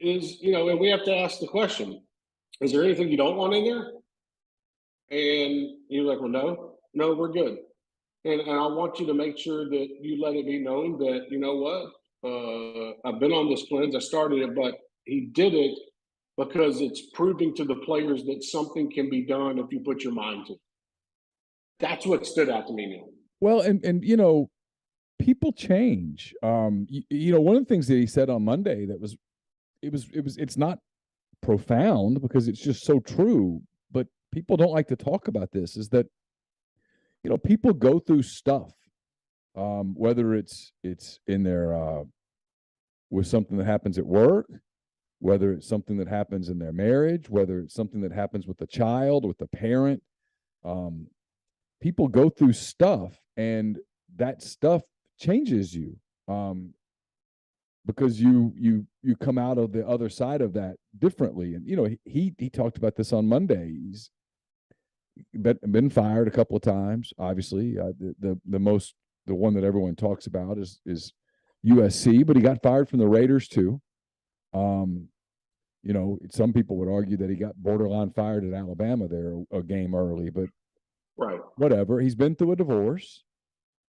and we have to ask the question, is there anything you don't want in there? And you're like, well, no, we're good. And I want you to make sure that you let it be known that, you know what, I've been on this cleanse. I started it, but he did it because it's proving to the players that something can be done if you put your mind to it. That's what stood out to me, Neal. Well, and you know, people change. You know, one of the things that he said on Monday that it's not profound because it's just so true, but people don't like to talk about this, is that, you know, people go through stuff, whether it's in their with something that happens at work, whether it's something that happens in their marriage, whether it's something that happens with the child, with the parent. People go through stuff, and that stuff changes you, because you come out of the other side of that differently. And you know, he talked about this on Monday. He's been fired a couple of times. Obviously, the one that everyone talks about is USC, but he got fired from the Raiders too. You know, some people would argue that he got borderline fired at Alabama there a game early, but right, whatever. He's been through a divorce.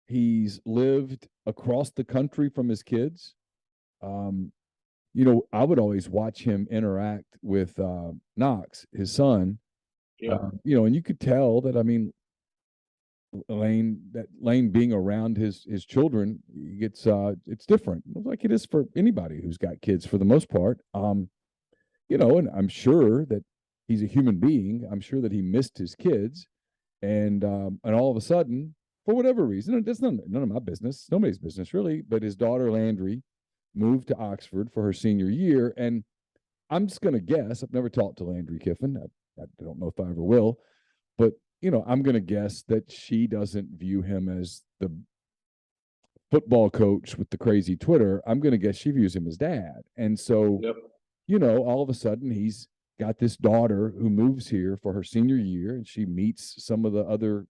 He's lived across the country from his kids. You know, I would always watch him interact with Knox, his son. Yeah. You know, and you could tell that, I mean, Lane being around his children, it's different, like it is for anybody who's got kids for the most part. You know, and I'm sure that he's a human being. I'm sure that he missed his kids, and all of a sudden, for whatever reason, it's none of my business, nobody's business really, but his daughter Landry moved to Oxford for her senior year, and I'm just going to guess, I've never talked to Landry Kiffin. I don't know if I ever will, but you know, I'm going to guess that she doesn't view him as the football coach with the crazy Twitter. I'm going to guess she views him as dad. And so, yep. You know, all of a sudden he's got this daughter who moves here for her senior year, and she meets some of the other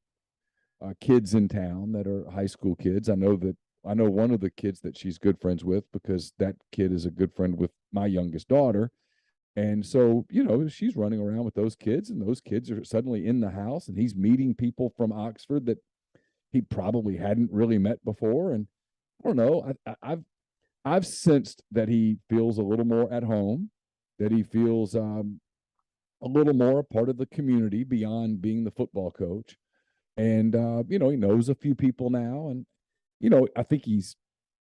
kids in town that are high school kids. I know one of the kids that she's good friends with, because that kid is a good friend with my youngest daughter. And so, you know, she's running around with those kids, and those kids are suddenly in the house, and he's meeting people from Oxford that he probably hadn't really met before. And I don't know, I've sensed that he feels a little more at home, that he feels a little more a part of the community beyond being the football coach. And, you know, he knows a few people now. And, you know, I think he's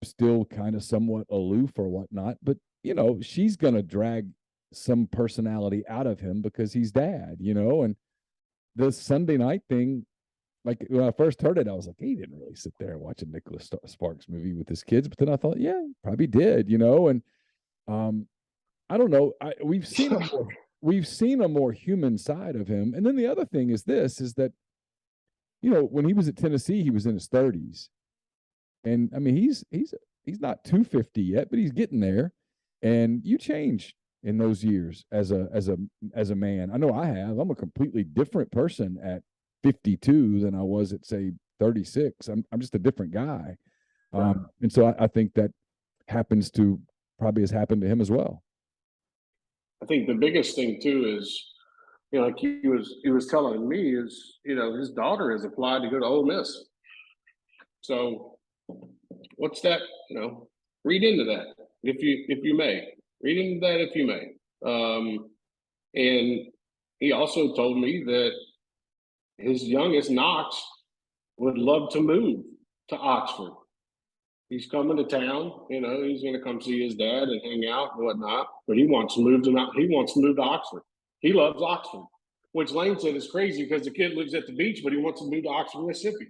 still kind of somewhat aloof or whatnot. But, you know, she's going to drag some personality out of him because he's dad, you know. And the Sunday night thing, like when I first heard it, I was like, he didn't really sit there and watch a Nicholas Sparks movie with his kids. But then I thought, yeah, he probably did, and I don't know. We've seen a more human side of him. And then the other thing is that, when he was at Tennessee, he was in his 30s. And I mean, he's not 250 yet, but he's getting there. And you change in those years as a man. I know I have. I'm a completely different person at 52 than I was at, say, 36. I'm just a different guy. And so I think that probably has happened to him as well. I think the biggest thing too is, like he was telling me is, his daughter has applied to go to Ole Miss. So what's that? Read into that if you may. Read into that if you may. And he also told me that his youngest, Knox, would love to move to Oxford. He's coming to town, he's going to come see his dad and hang out and whatnot. But he wants to move to Oxford. He loves Oxford, which Lane said is crazy because the kid lives at the beach, but he wants to move to Oxford, Mississippi.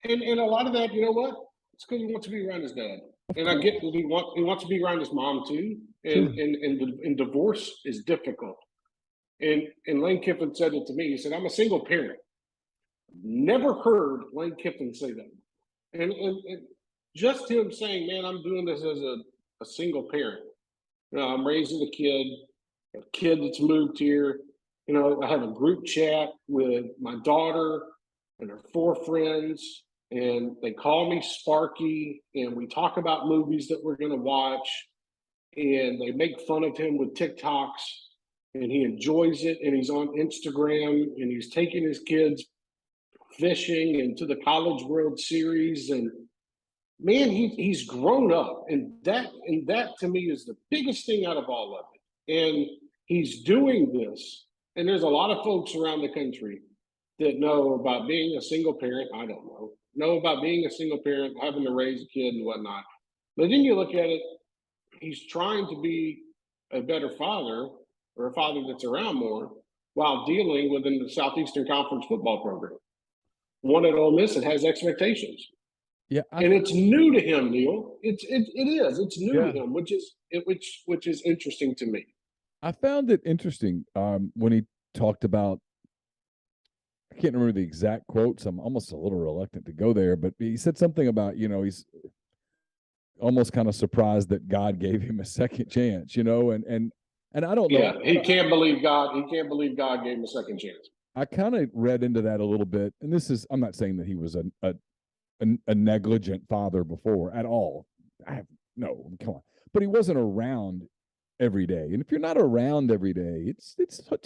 and a lot of that, you know what? It's because he wants to be around his dad, and I get that he wants to be around his mom too. And divorce is difficult. And Lane Kiffin said it to me. He said, "I'm a single parent." Never heard Lane Kiffin say that. And just him saying, "Man, I'm doing this as a single parent. I'm raising a kid that's moved here. I have a group chat with my daughter and her 4 friends, and they call me Sparky, and we talk about movies that we're going to watch, and they make fun of him with TikToks, and he enjoys it, and he's on Instagram, and he's taking his kids fishing and to the College World Series, and man, he's grown up, and that to me is the biggest thing out of all of it. And he's doing this, and there's a lot of folks around the country that know about being a single parent. I don't know about being a single parent, having to raise a kid and whatnot. But then you look at it, he's trying to be a better father, or a father that's around more, while dealing within the Southeastern Conference football program. One at Ole Miss that has expectations. Yeah, and it's new to him, Neal. It is. It's new to him, which is interesting to me. I found it interesting when he talked about. I can't remember the exact quotes. I'm almost a little reluctant to go there, but he said something about he's almost kind of surprised that God gave him a second chance, and I don't know. Yeah, he can't believe God. He can't believe God gave him a second chance. I kind of read into that a little bit, and I'm not saying that he was a negligent father before at all. No, come on. But he wasn't around every day. And if you're not around every day, it's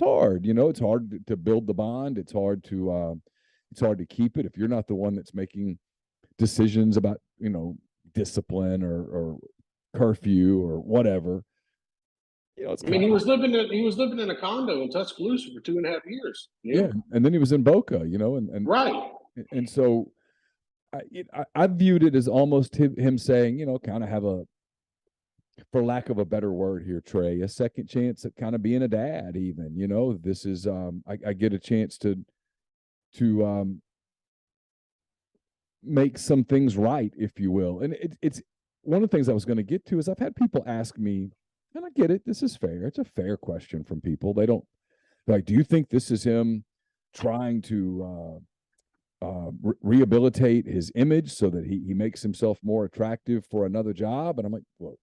hard. It's hard to build the bond. It's hard to keep it if you're not the one that's making decisions about, discipline or curfew or whatever. He was living in a condo in Tuscaloosa for 2.5 years. Yeah, and then he was in Boca, and right. And so I viewed it as almost him saying, kind of have for lack of a better word here, Trey, a second chance at kind of being a dad. Even, this is I get a chance to make some things right, if you will. And it's one of the things I was going to get to is I've had people ask me. And I get it. This is fair. It's a fair question from people. They don't do you think this is him trying to rehabilitate his image so that he makes himself more attractive for another job? And I'm like, well,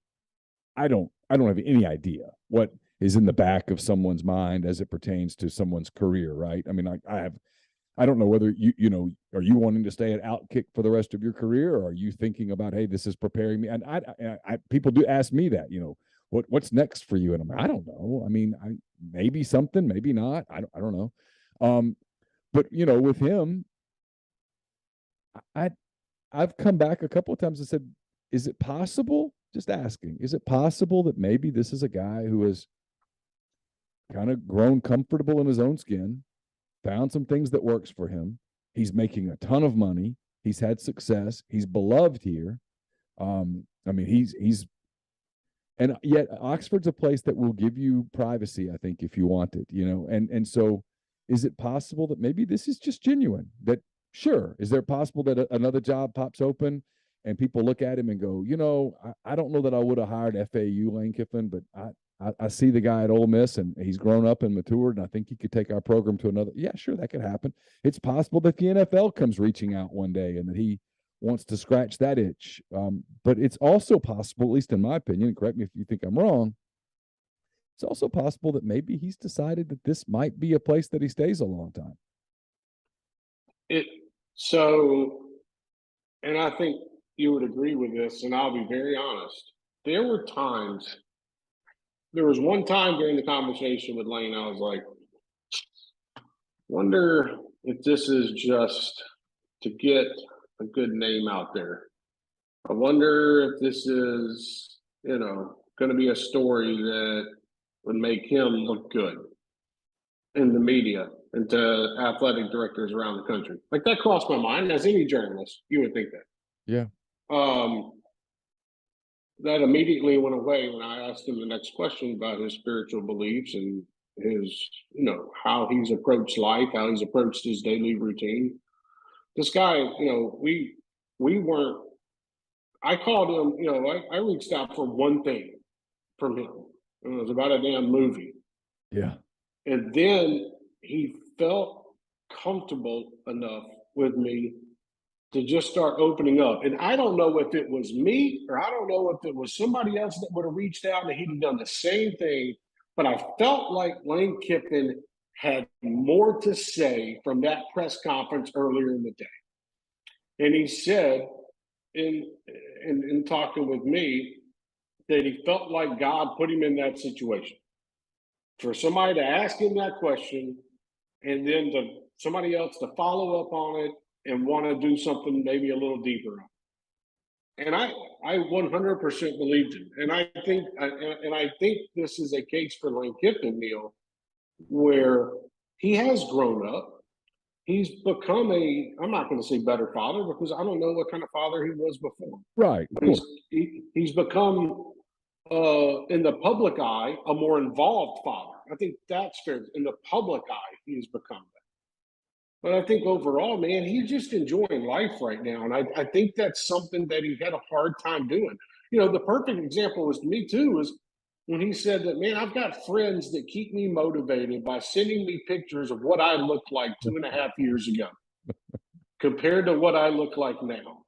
I don't have any idea what is in the back of someone's mind as it pertains to someone's career. Right. I mean, I don't know whether are you wanting to stay at Outkick for the rest of your career, or are you thinking about, hey, this is preparing me? And I people do ask me that, what's next for you? And I'm like, I don't know. I mean, maybe something, maybe not. I don't know. But with him, I've come back a couple of times and said, is it possible? Just asking, is it possible that maybe this is a guy who has kind of grown comfortable in his own skin, found some things that works for him. He's making a ton of money. He's had success. He's beloved here. He's and yet Oxford's a place that will give you privacy, I think, if you want it, and so is it possible that maybe this is just genuine? That sure, is there possible that another job pops open and people look at him and go, I don't know that I would have hired FAU Lane Kiffin, but I see the guy at Ole Miss and he's grown up and matured, and I think he could take our program to another. Yeah, sure, that could happen. It's possible that the NFL comes reaching out one day and that he wants to scratch that itch. But it's also possible, at least in my opinion, correct me if you think I'm wrong, it's also possible that maybe he's decided that this might be a place that he stays a long time. And I think you would agree with this, and I'll be very honest. There was one time during the conversation with Lane, I was like, wonder if this is just to get a good name out there. I wonder if this is, going to be a story that would make him look good in the media and to athletic directors around the country. Like, that crossed my mind. As any journalist, you would think that. Yeah. That immediately went away when I asked him the next question about his spiritual beliefs and his, how he's approached life, how he's approached his daily routine. This guy, we weren't, I called him, I reached out for one thing from him. It was about a damn movie. Yeah. And then he felt comfortable enough with me to just start opening up. And I don't know if it was me or I don't know if it was somebody else that would have reached out and he'd have done the same thing. But I felt like Lane Kiffin had more to say from that press conference earlier in the day. And he said in talking with me that he felt like God put him in that situation. For somebody to ask him that question and then somebody else to follow up on it and want to do something maybe a little deeper. And I 100% believed him. And I think this is a case for Lane Kiffin, Neal, where he has grown up. He's become I'm not going to say better father because I don't know what kind of father he was before. Right. But he's become, in the public eye, a more involved father. I think that's fair. In the public eye, he's become that. But I think overall, man, he's just enjoying life right now. And I think that's something that he had a hard time doing. The perfect example was to me, too, was when he said that, man, I've got friends that keep me motivated by sending me pictures of what I looked like 2.5 years ago compared to what I look like now.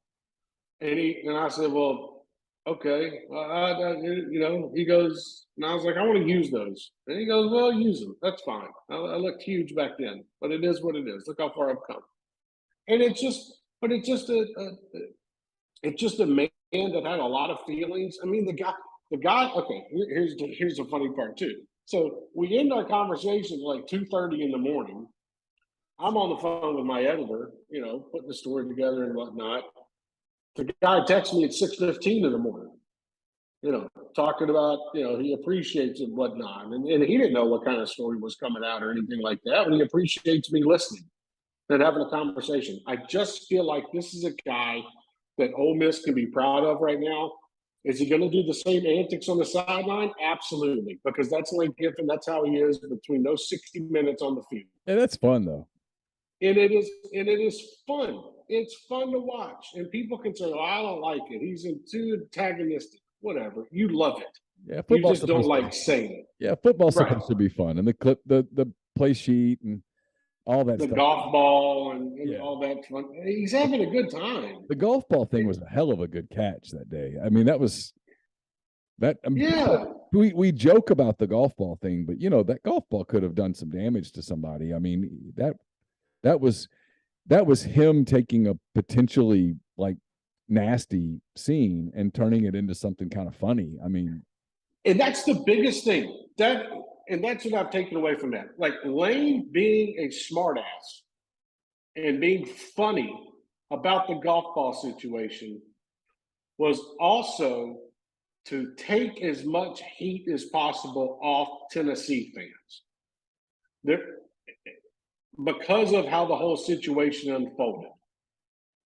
And I said, well, okay. He goes, and I was like, I want to use those. And he goes, well, use them. That's fine. I looked huge back then, but it is what it is. Look how far I've come. And it's just a man that had a lot of feelings. I mean, the guy. Okay, here's the funny part too. So we end our conversation at like 2:30 in the morning. I'm on the phone with my editor, putting the story together and whatnot. The guy texts me at 6:15 in the morning, talking about, he appreciates it and whatnot. And he didn't know what kind of story was coming out or anything like that, but he appreciates me listening and having a conversation. I just feel like this is a guy that Ole Miss can be proud of right now. Is he going to do the same antics on the sideline? Absolutely, because that's Lane Kiffin. That's how he is between those 60 minutes on the field. And that's fun, though. And it is fun. It's fun to watch. And people can say, well, I don't like it. He's too antagonistic. Whatever. You love it. Yeah, you just don't like saying it. Yeah, football's supposed to be fun. And the play sheet and all that the stuff. Golf ball and all that fun. He's having a good time. The golf ball thing was a hell of a good catch that day. I mean, we joke about the golf ball thing, but that golf ball could have done some damage to somebody. I mean, that was him taking a potentially like nasty scene and turning it into something kind of funny. I mean, and that's the biggest thing. And that's what I've taken away from that. Like Lane being a smartass and being funny about the golf ball situation was also to take as much heat as possible off Tennessee fans. Because of how the whole situation unfolded.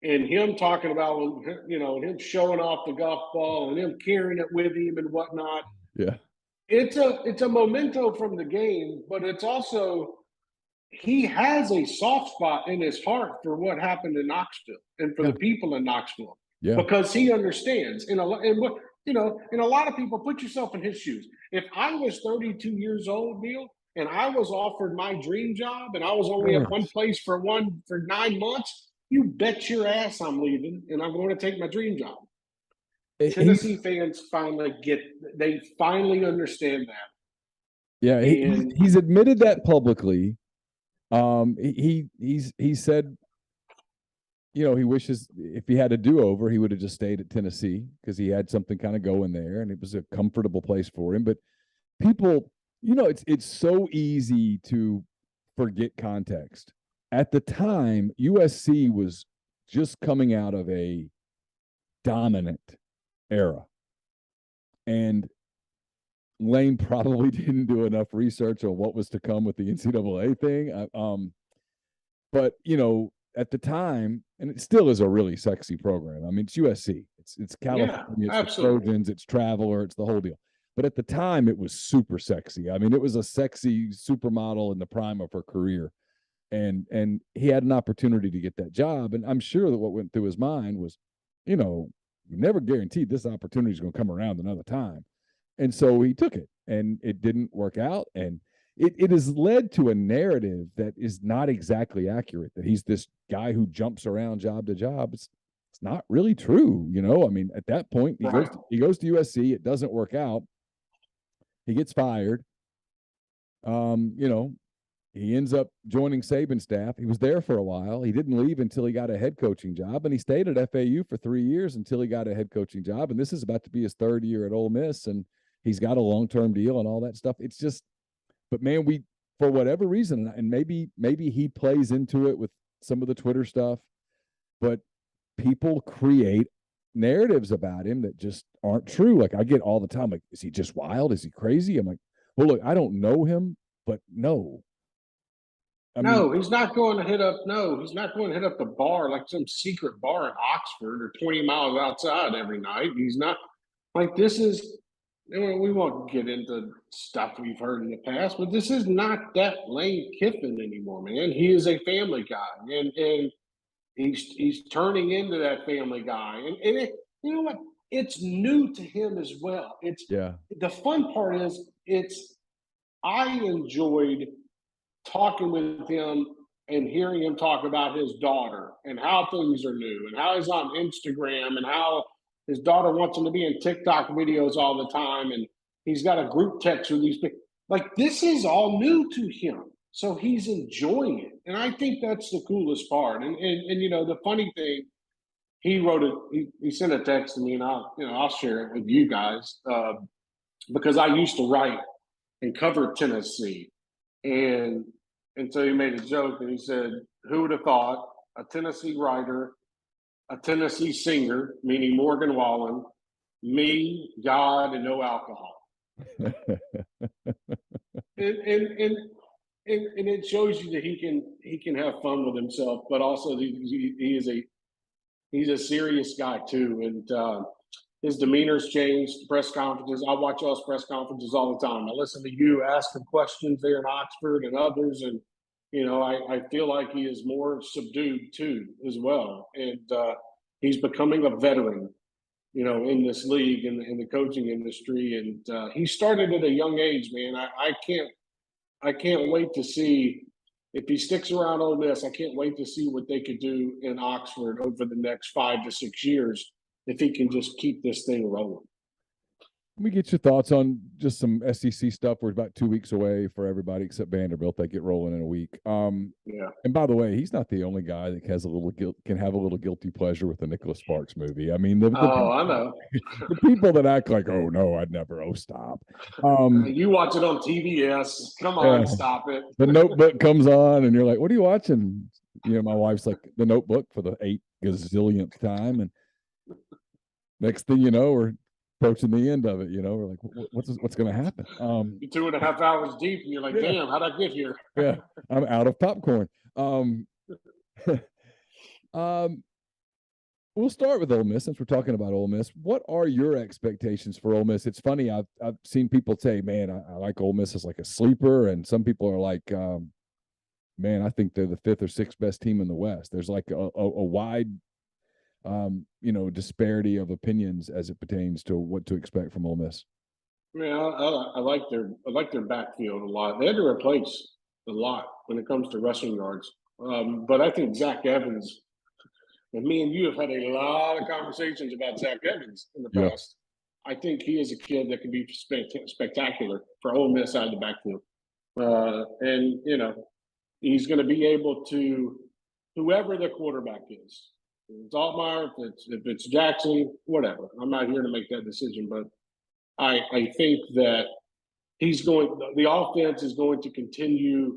And him talking about, him showing off the golf ball and him carrying it with him and whatnot. Yeah. It's a memento from the game, but it's also he has a soft spot in his heart for what happened in Knoxville and for the people in Knoxville because he understands. And a lot of people, put yourself in his shoes. If I was 32 years old, Neal, and I was offered my dream job and I was only at one place for 9 months, you bet your ass I'm leaving and I'm going to take my dream job. Tennessee fans finally understand that. Yeah, he's admitted that publicly. He said, he wishes if he had a do-over, he would have just stayed at Tennessee because he had something kind of going there and it was a comfortable place for him. But people, it's so easy to forget context. At the time, USC was just coming out of a dominant era. And Lane probably didn't do enough research on what was to come with the NCAA thing. But, at the time, and it still is a really sexy program. I mean, it's USC. It's California. It's the Trojans. It's Traveler. It's the whole deal. But at the time, it was super sexy. I mean, it was a sexy supermodel in the prime of her career. And he had an opportunity to get that job. And I'm sure that what went through his mind was, you never guaranteed this opportunity is going to come around another time. And so he took it, and it didn't work out. And it has led to a narrative that is not exactly accurate, that he's this guy who jumps around job to job. It's not really true. I mean, at that point, he goes to USC. It doesn't work out. He gets fired. He ends up joining Saban's staff. He was there for a while. He didn't leave until he got a head coaching job, and he stayed at FAU for 3 years until he got a head coaching job. And this is about to be his third year at Ole Miss, and he's got a long-term deal and all that stuff. It's just, but man, for whatever reason, and maybe he plays into it with some of the Twitter stuff, but people create narratives about him that just aren't true. Like I get all the time, like, is he just wild? Is he crazy? I'm like, well, look, I don't know him, but no. He's not going to hit up. No, he's not going to hit up the bar like some secret bar in Oxford or 20 miles outside every night. He's not like this is. We won't get into stuff we've heard in the past, but this is not that Lane Kiffin anymore, man. He is a family guy, and he's turning into that family guy. And you know what? It's new to him as well. The fun part is I enjoyed talking with him and hearing him talk about his daughter and how things are new and how he's on Instagram and how his daughter wants him to be in TikTok videos all the time. And he's got a group text with these people. Like, this is all new to him. So he's enjoying it. And I think that's the coolest part. And the funny thing, he wrote it, he sent a text to me, and I'll share it with you guys because I used to write and cover Tennessee. And so he made a joke, and he said, who would have thought a Tennessee writer, a Tennessee singer, meaning Morgan Wallen, me, God, and no alcohol. and it shows you that he can have fun with himself, but also he's a serious guy too. And his demeanor's changed. Press conferences. I watch y'all's press conferences all the time. I listen to you ask him questions there in Oxford and others, and I feel like he is more subdued too as well. And he's becoming a veteran, in this league and in the coaching industry. And he started at a young age, man. I can't wait to see if he sticks around Ole Miss. I can't wait to see what they could do in Oxford over the next 5 to 6 years if he can just keep this thing rolling. Let me get your thoughts on just some SEC stuff. We're about 2 weeks away for everybody except Vanderbilt. They get rolling in a week. Yeah. And by the way, he's not the only guy that has can have a little guilty pleasure with the Nicholas Sparks movie. I mean, I know the people that act like, oh no, I'd never. Oh, stop. You watch it on TBS. Come on, stop it. The Notebook comes on, and you're like, what are you watching? My wife's like, The Notebook for the 8 gazillionth time, and next thing you know, we're approaching the end of it. We're like, what's going to happen? You're 2.5 hours deep, and you're like, damn, how'd I get here? Yeah, I'm out of popcorn. We'll start with Ole Miss since we're talking about Ole Miss. What are your expectations for Ole Miss? It's funny, I've seen people say, man, I like Ole Miss as like a sleeper, and some people are like, man, I think they're the 5th or 6th best team in the West. There's like a wide, disparity of opinions as it pertains to what to expect from Ole Miss. Yeah, I like their backfield a lot. They had to replace a lot when it comes to rushing yards. But I think Zach Evans, and me and you have had a lot of conversations about Zach Evans in the past. I think he is a kid that can be spectacular for Ole Miss out of the backfield. And he's going to be able to, whoever the quarterback is, if it's Altmaier, if it's Jackson, whatever. I'm not here to make that decision, but I think that the offense is going to continue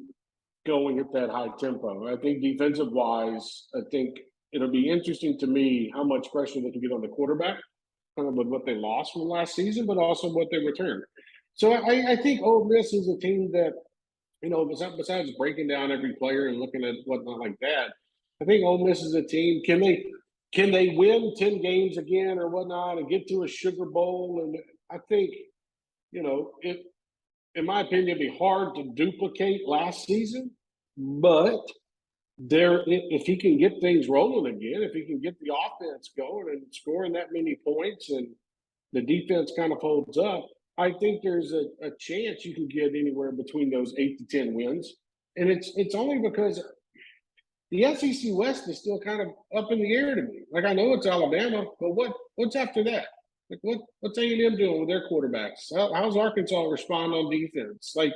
going at that high tempo. I think defensive wise, I think it'll be interesting to me how much pressure they can get on the quarterback, kind of with what they lost from last season, but also what they returned. So I think Ole Miss is a team that, besides breaking down every player and looking at whatnot like that, I think Ole Miss is a team. Can they win 10 games again or whatnot and get to a Sugar Bowl? And I think, it, in my opinion, it'd be hard to duplicate last season, but if he can get things rolling again, if he can get the offense going and scoring that many points and the defense kind of holds up, I think there's a chance you can get anywhere between those 8 to 10 wins. And it's only because the SEC West is still kind of up in the air to me. Like, I know it's Alabama, but what's after that? Like, what's A&M doing with their quarterbacks? How's Arkansas respond on defense? Like,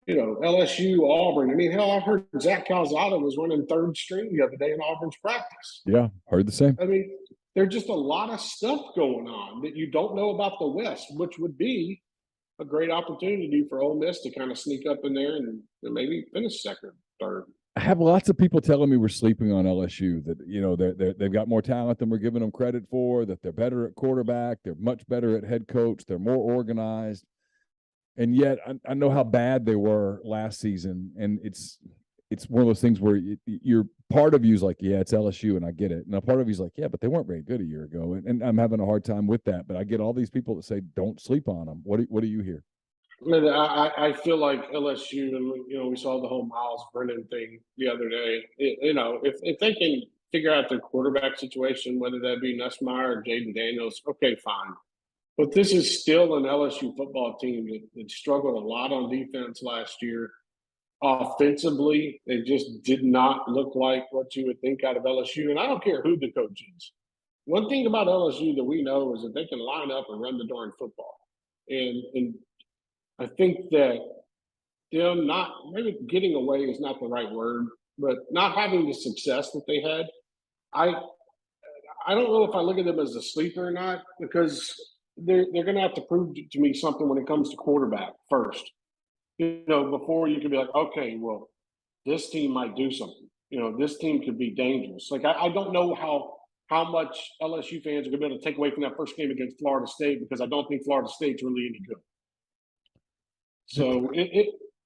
LSU, Auburn. I mean, hell, I heard Zach Calzada was running third string the other day in Auburn's practice. Yeah, heard the same. I mean, there's just a lot of stuff going on that you don't know about the West, which would be a great opportunity for Ole Miss to kind of sneak up in there and maybe finish second, third. I have lots of people telling me we're sleeping on LSU, that they've got more talent than we're giving them credit for, that they're better at quarterback, they're much better at head coach, they're more organized. And yet I know how bad they were last season, and it's one of those things where you're part of you's like, yeah, it's LSU, and I get it. And a part of you's like, yeah, but they weren't very good a year ago, and I'm having a hard time with that. But I get all these people that say don't sleep on them. What do you hear? I feel like LSU, and we saw the whole Miles Brennan thing the other day. If they can figure out their quarterback situation, whether that be Nussmeier or Jaden Daniels, okay, fine. But this is still an LSU football team that struggled a lot on defense last year. Offensively, they just did not look like what you would think out of LSU. And I don't care who the coach is. One thing about LSU that we know is that they can line up and run the darn football. And I think that them not – maybe getting away is not the right word, but not having the success that they had, I don't know if I look at them as a sleeper or not, because – they're going to have to prove to me something when it comes to quarterback first, before you can be like, okay, well, this team might do something. This team could be dangerous. Like, I don't know how much LSU fans are going to be able to take away from that first game against Florida State, because I don't think Florida State's really any good. So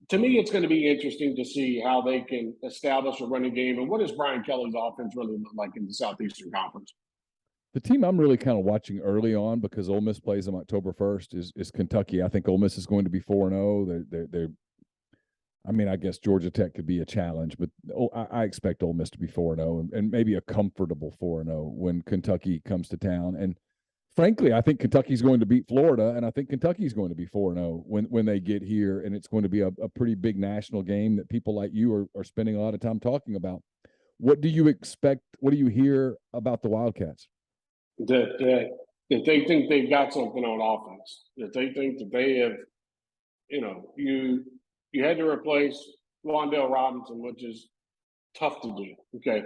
to me, it's going to be interesting to see how they can establish a running game, and what does Brian Kelly's offense really look like in the Southeastern Conference. The team I'm really kind of watching early on, because Ole Miss plays them October 1st, is Kentucky. I think Ole Miss is going to be 4-0. They're I mean, I guess Georgia Tech could be a challenge, but I expect Ole Miss to be 4-0 and maybe a comfortable 4-0 when Kentucky comes to town. And frankly, I think Kentucky's going to beat Florida, and I think Kentucky's going to be 4-0 when they get here, and it's going to be a pretty big national game that people like you are spending a lot of time talking about. What do you expect? What do you hear about the Wildcats? That they think they've got something on offense, that they think that they have, you had to replace Wan'Dale Robinson, which is tough to do, okay?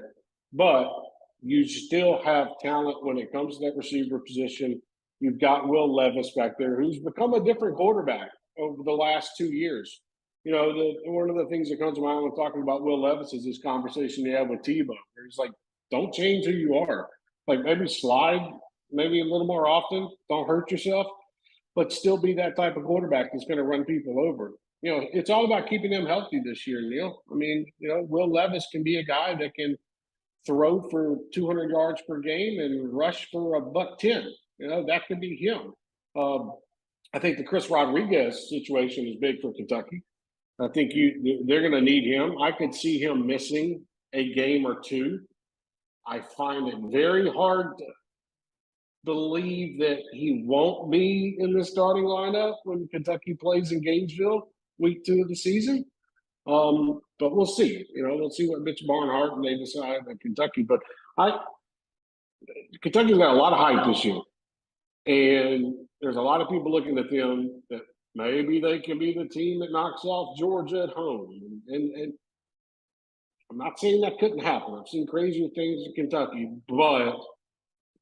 But you still have talent when it comes to that receiver position. You've got Will Levis back there, who's become a different quarterback over the last 2 years. One of the things that comes to mind when talking about Will Levis is this conversation he had with Tebow, where he's like, don't change who you are. Like, maybe slide maybe a little more often. Don't hurt yourself, but still be that type of quarterback that's going to run people over. It's all about keeping them healthy this year, Neal. I mean, Will Levis can be a guy that can throw for 200 yards per game and rush for $110. That could be him. I think the Chris Rodriguez situation is big for Kentucky. I think they're going to need him. I could see him missing a game or two. I find it very hard to believe that he won't be in the starting lineup when Kentucky plays in Gainesville week 2 of the season. But we'll see. We'll see what Mitch Barnhart and they decide at Kentucky. But Kentucky's got a lot of hype this year. And there's a lot of people looking at them that maybe they can be the team that knocks off Georgia at home. And I'm not saying that couldn't happen. I've seen crazier things in Kentucky, but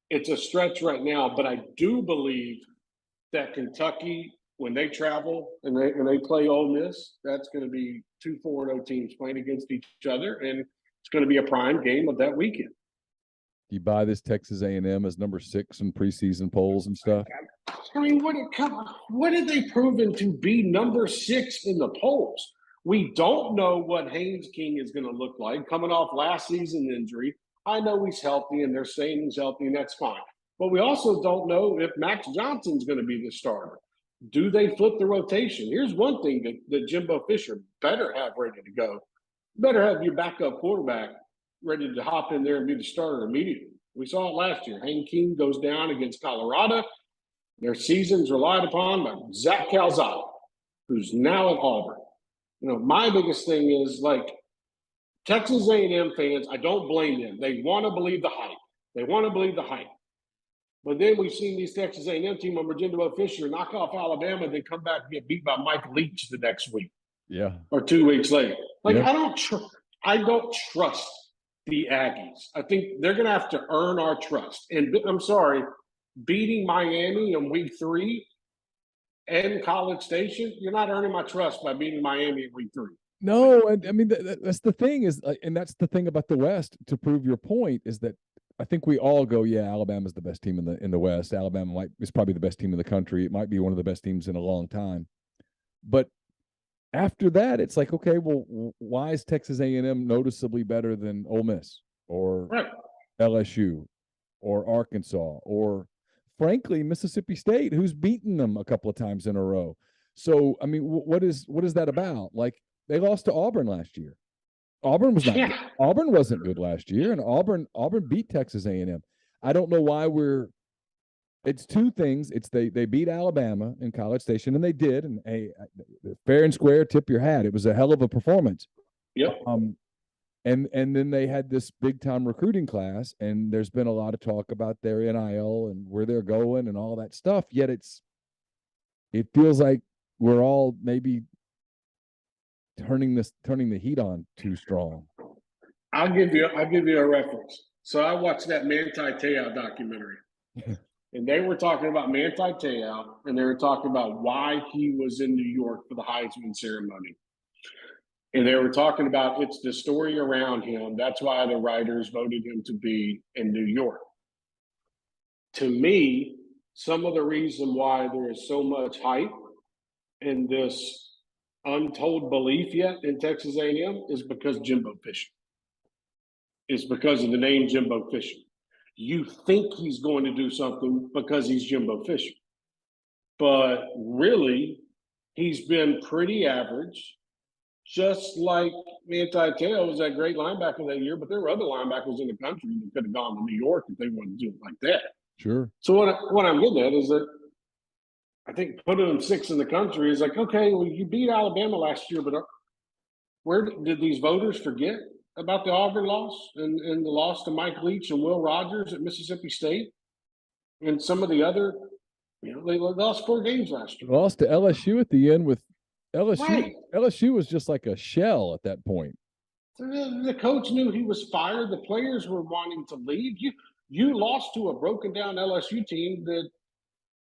it's a stretch right now. But I do believe that Kentucky, when they travel and they play Ole Miss, that's going to be 2 4-0 teams playing against each other, and it's going to be a prime game of that weekend. You buy this Texas A&M as number 6 in preseason polls and stuff? I mean, what have they proven to be number 6 in the polls? We don't know what Haynes King is going to look like coming off last season's injury. I know he's healthy, and they're saying he's healthy, and that's fine. But we also don't know if Max Johnson's going to be the starter. Do they flip the rotation? Here's one thing that Jimbo Fisher better have ready to go. Better have your backup quarterback ready to hop in there and be the starter immediately. We saw it last year. Haynes King goes down against Colorado. Their season's relied upon by Zach Calzada, who's now at Auburn. My biggest thing is, Texas A&M fans, I don't blame them. They want to believe the hype. But then we've seen these Texas A&M team under Jimbo Fisher knock off Alabama, then come back and get beat by Mike Leach the next week. Yeah. Or 2 weeks later. Yeah. I don't trust the Aggies. I think they're going to have to earn our trust. And I'm sorry, beating Miami in week 3 and College Station, you're not earning my trust by beating Miami in week 3. No, and I mean that's the thing is, and that's the thing about the West. To prove your point is that I think we all go, yeah, Alabama's the best team in the West. Alabama is probably the best team in the country. It might be one of the best teams in a long time. But after that, it's like, okay, well, why is Texas A&M noticeably better than Ole Miss or LSU or Arkansas or, frankly, Mississippi State, who's beaten them a couple of times in a row? So, I mean, what is that about? Like, they lost to Auburn last year. Auburn was not good. Auburn wasn't good last year, and Auburn beat Texas A&M. I don't know why it's two things. It's they beat Alabama in College Station, and they did, and fair and square, tip your hat. It was a hell of a performance. Yep. And then they had this big time recruiting class, and there's been a lot of talk about their NIL and where they're going and all that stuff. Yet it feels like we're all maybe turning the heat on too strong. I'll give you a reference. So I watched that Manti Te'o documentary, and they were talking about Manti Te'o, and they were talking about why he was in New York for the Heisman ceremony. And they were talking about it's the story around him. That's why the writers voted him to be in New York. To me, some of the reason why there is so much hype and this untold belief yet in Texas A&M is because Jimbo Fisher. It's because of the name Jimbo Fisher. You think he's going to do something because he's Jimbo Fisher. But really, he's been pretty average. Just like Manti Te'o was that great linebacker that year, but there were other linebackers in the country that could have gone to New York if they wanted to do it like that. Sure. So what I'm getting at is that I think putting them 6th in the country is like, okay, well, you beat Alabama last year, but where did these voters forget about the Auburn loss and the loss to Mike Leach and Will Rogers at Mississippi State and some of the other, they lost 4 games last year. Lost to LSU at the end with LSU. Right. LSU was just like a shell at that point. The coach knew he was fired. The players were wanting to leave. You lost to a broken down LSU team that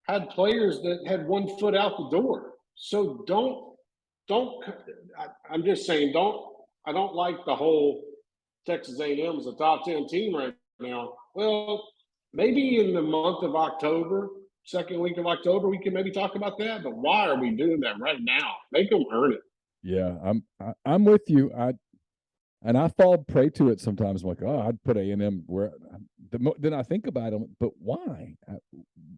had players that had 1 foot out the door. So I'm just saying, I don't like the whole Texas A&M is a top 10 team right now. Well, maybe in the month of October, 2nd week of October, we can maybe talk about that. But why are we doing that right now? Make them earn it. Yeah, I'm with you. I fall prey to it sometimes. I'm like, oh, I'd put A&M where. Then I think about them, but why?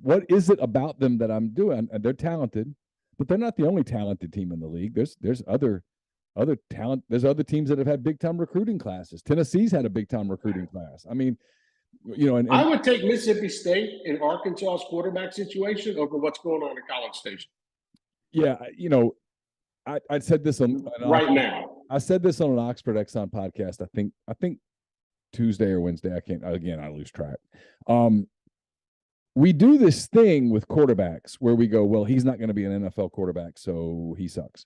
What is it about them that I'm doing? And they're talented, but they're not the only talented team in the league. There's other other talent. There's other teams that have had big time recruiting classes. Tennessee's had a big time recruiting class. I mean, and I would take Mississippi State and Arkansas's quarterback situation over what's going on in College Station. Yeah, I said this on right now. I said this on an Oxford Exxon podcast. I think Tuesday or Wednesday. I lose track. We do this thing with quarterbacks where we go, well, he's not going to be an NFL quarterback, so he sucks.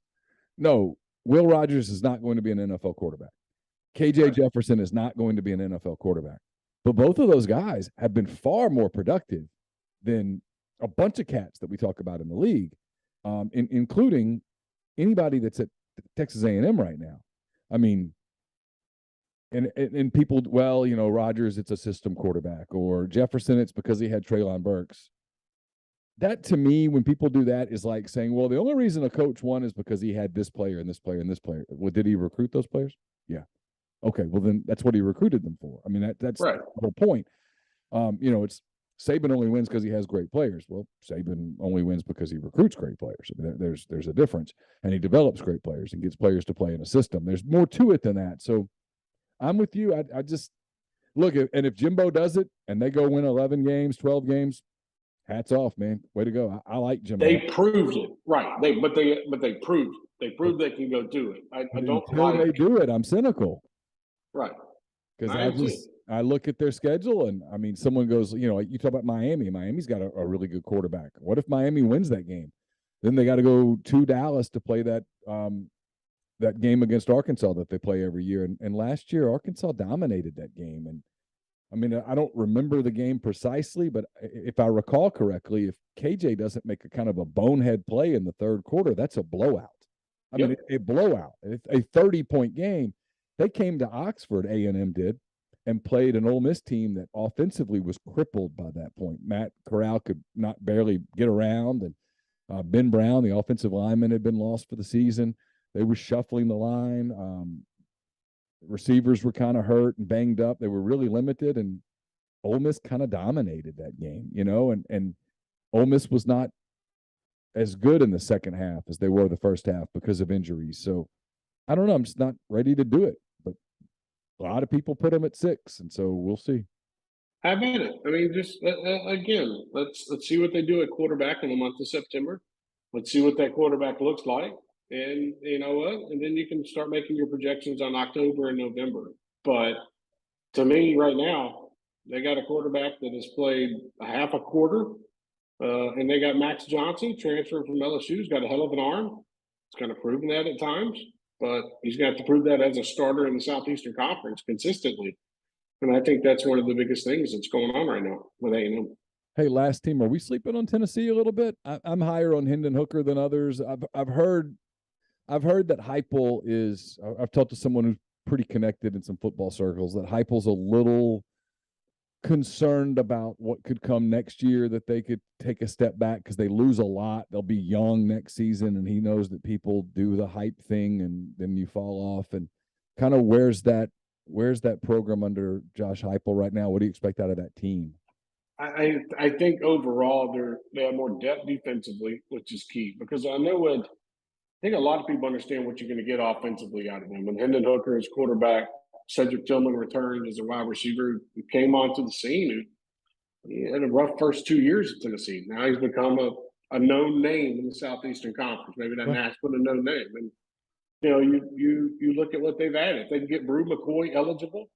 No, Will Rogers is not going to be an NFL quarterback. KJ Jefferson is not going to be an NFL quarterback. But both of those guys have been far more productive than a bunch of cats that we talk about in the league, including anybody that's at Texas A&M right now. I mean, and people, well, Rodgers, it's a system quarterback, or Jefferson, it's because he had Treylon Burks. That, to me, when people do that, is like saying, well, the only reason a coach won is because he had this player and this player and this player. Well, did he recruit those players? Yeah. Okay, well, then that's what he recruited them for. I mean, that's right. The whole point. It's Saban only wins because he has great players. Well, Saban only wins because he recruits great players. I mean, there's a difference. And he develops great players and gets players to play in a system. There's more to it than that. So I'm with you. I just look, and if Jimbo does it and they go win 11 games, 12 games, hats off, man. Way to go. I like Jimbo. They proved it. Right. They proved it. They proved they can go do it. I don't until they do it, I'm cynical. Right. Because I look at their schedule, and I mean, someone goes, you talk about Miami. Miami's got a really good quarterback. What if Miami wins that game? Then they got to go to Dallas to play that game against Arkansas that they play every year. And last year, Arkansas dominated that game. And I mean, I don't remember the game precisely, but if I recall correctly, if KJ doesn't make a kind of a bonehead play in the third quarter, that's a blowout. I mean, a blowout, a 30-point game. They came to Oxford, A&M did, and played an Ole Miss team that offensively was crippled by that point. Matt Corral could not barely get around, and Ben Brown, the offensive lineman, had been lost for the season. They were shuffling the line. Receivers were kind of hurt and banged up. They were really limited, and Ole Miss kind of dominated that game, and Ole Miss was not as good in the second half as they were the first half because of injuries. So I don't know. I'm just not ready to do it. But a lot of people put them at 6, and so we'll see. Have at it. I mean, just again, let's see what they do at quarterback in the month of September. Let's see what that quarterback looks like, and you know what? And then you can start making your projections on October and November. But to me, right now, they got a quarterback that has played a half a quarter, and they got Max Johnson, transfer from LSU, who's got a hell of an arm. It's kind of proven that at times. But he's got to prove that as a starter in the Southeastern Conference consistently. And I think that's one of the biggest things that's going on right now with A&M. Hey, last team, are we sleeping on Tennessee a little bit? I'm higher on Hendon Hooker than others. I've heard that Heupel is – I've talked to someone who's pretty connected in some football circles, that Heupel's a little concerned about what could come next year, that they could take a step back because they lose a lot. They'll be young next season, and he knows that people do the hype thing and then you fall off. And kind of where's that program under Josh Heupel right now? What do you expect out of that team? I think overall they have more depth defensively, which is key, because I think a lot of people understand what you're going to get offensively out of them. When Hendon Hooker is quarterback, Cedric Tillman returned as a wide receiver who came onto the scene. He had a rough first 2 years at Tennessee. Now he's become a known name in the Southeastern Conference, maybe not national, but a known name. And you look at what they've added. If they can get Brew McCoy eligible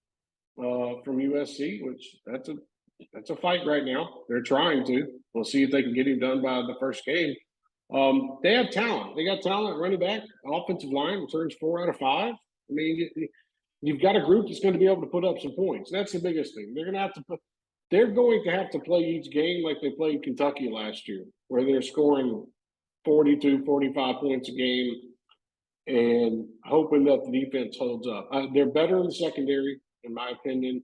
from USC, which that's a fight right now. They're trying to. We'll see if they can get him done by the first game. They have talent. They got talent at running back, offensive line returns 4 out of 5. I mean, you've got a group that's going to be able to put up some points. That's the biggest thing. They're going to have to play each game like they played Kentucky last year, where they're scoring 42, 45 points a game and hoping that the defense holds up. They're better in the secondary, in my opinion.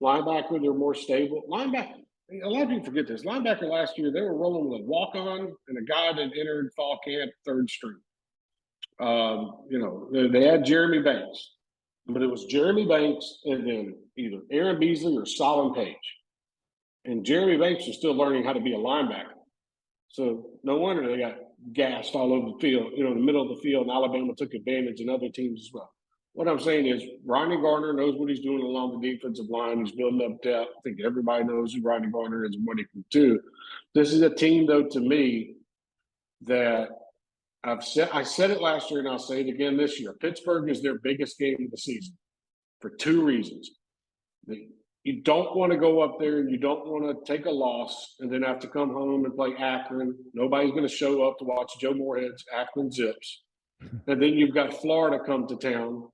Linebacker, they're more stable. Linebacker, a lot of people forget this. Linebacker last year, they were rolling with a walk-on and a guy that entered fall camp third string. They had Jeremy Banks. But it was Jeremy Banks and then either Aaron Beasley or Solon Page. And Jeremy Banks is still learning how to be a linebacker. So no wonder they got gassed all over the field, in the middle of the field, and Alabama took advantage and other teams as well. What I'm saying is Ronnie Gardner knows what he's doing along the defensive line. He's building up depth. I think everybody knows who Ronnie Gardner is and what he can do. This is a team, though, to me, that I said it last year and I'll say it again this year. Pittsburgh is their biggest game of the season for two reasons. You don't want to go up there and you don't want to take a loss and then have to come home and play Akron. Nobody's going to show up to watch Joe Moorhead's Akron Zips. And then you've got Florida come to town,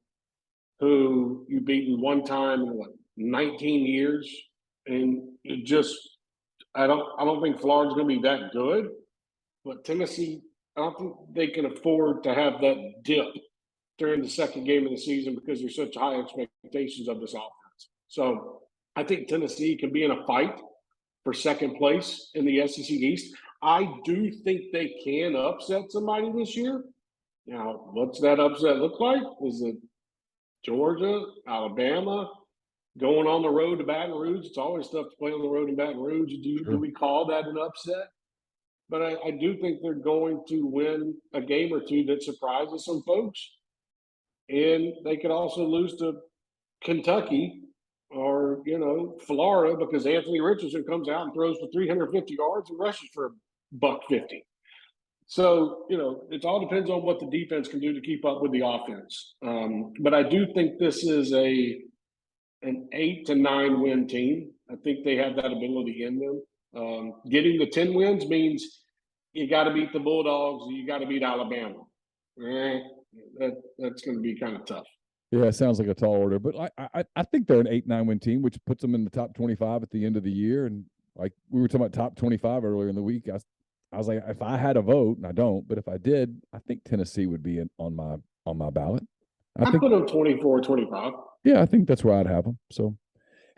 who you've beaten one time in 19 years. And it just, I don't think Florida's going to be that good. But Tennessee, I don't think they can afford to have that dip during the second game of the season because there's such high expectations of this offense. So I think Tennessee can be in a fight for second place in the SEC East. I do think they can upset somebody this year. Now, what's that upset look like? Is it Georgia, Alabama, going on the road to Baton Rouge? It's always tough to play on the road in Baton Rouge. Do we call that an upset? But I do think they're going to win a game or two that surprises some folks. And they could also lose to Kentucky or, Florida because Anthony Richardson comes out and throws for 350 yards and rushes for $150. So, it all depends on what the defense can do to keep up with the offense. But I do think this is an 8 to 9 win team. I think they have that ability in them. Getting the 10 wins means you got to beat the Bulldogs. You got to beat Alabama. That's going to be kind of tough. Yeah, it sounds like a tall order, but I think they're an 8-9 win team, which puts them in the top 25 at the end of the year. And like we were talking about top 25 earlier in the week, I was like, if I had a vote, and I don't, but if I did, I think Tennessee would be on my ballot. I put them 24, 25. Yeah, I think that's where I'd have them. So,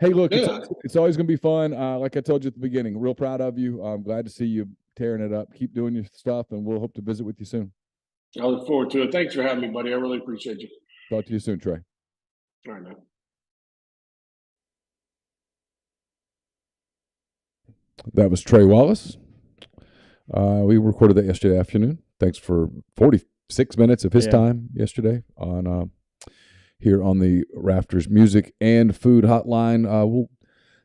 hey, look, it's always going to be fun. Like I told you at the beginning, real proud of you. I'm glad to see you tearing it up. Keep doing your stuff, and we'll hope to visit with you soon. I look forward to it. Thanks for having me, buddy. I really appreciate you. Talk to you soon, Trey. All right, man. That was Trey Wallace. We recorded that yesterday afternoon. Thanks for 46 minutes of his time yesterday on here on the Rafters Music and Food Hotline. We'll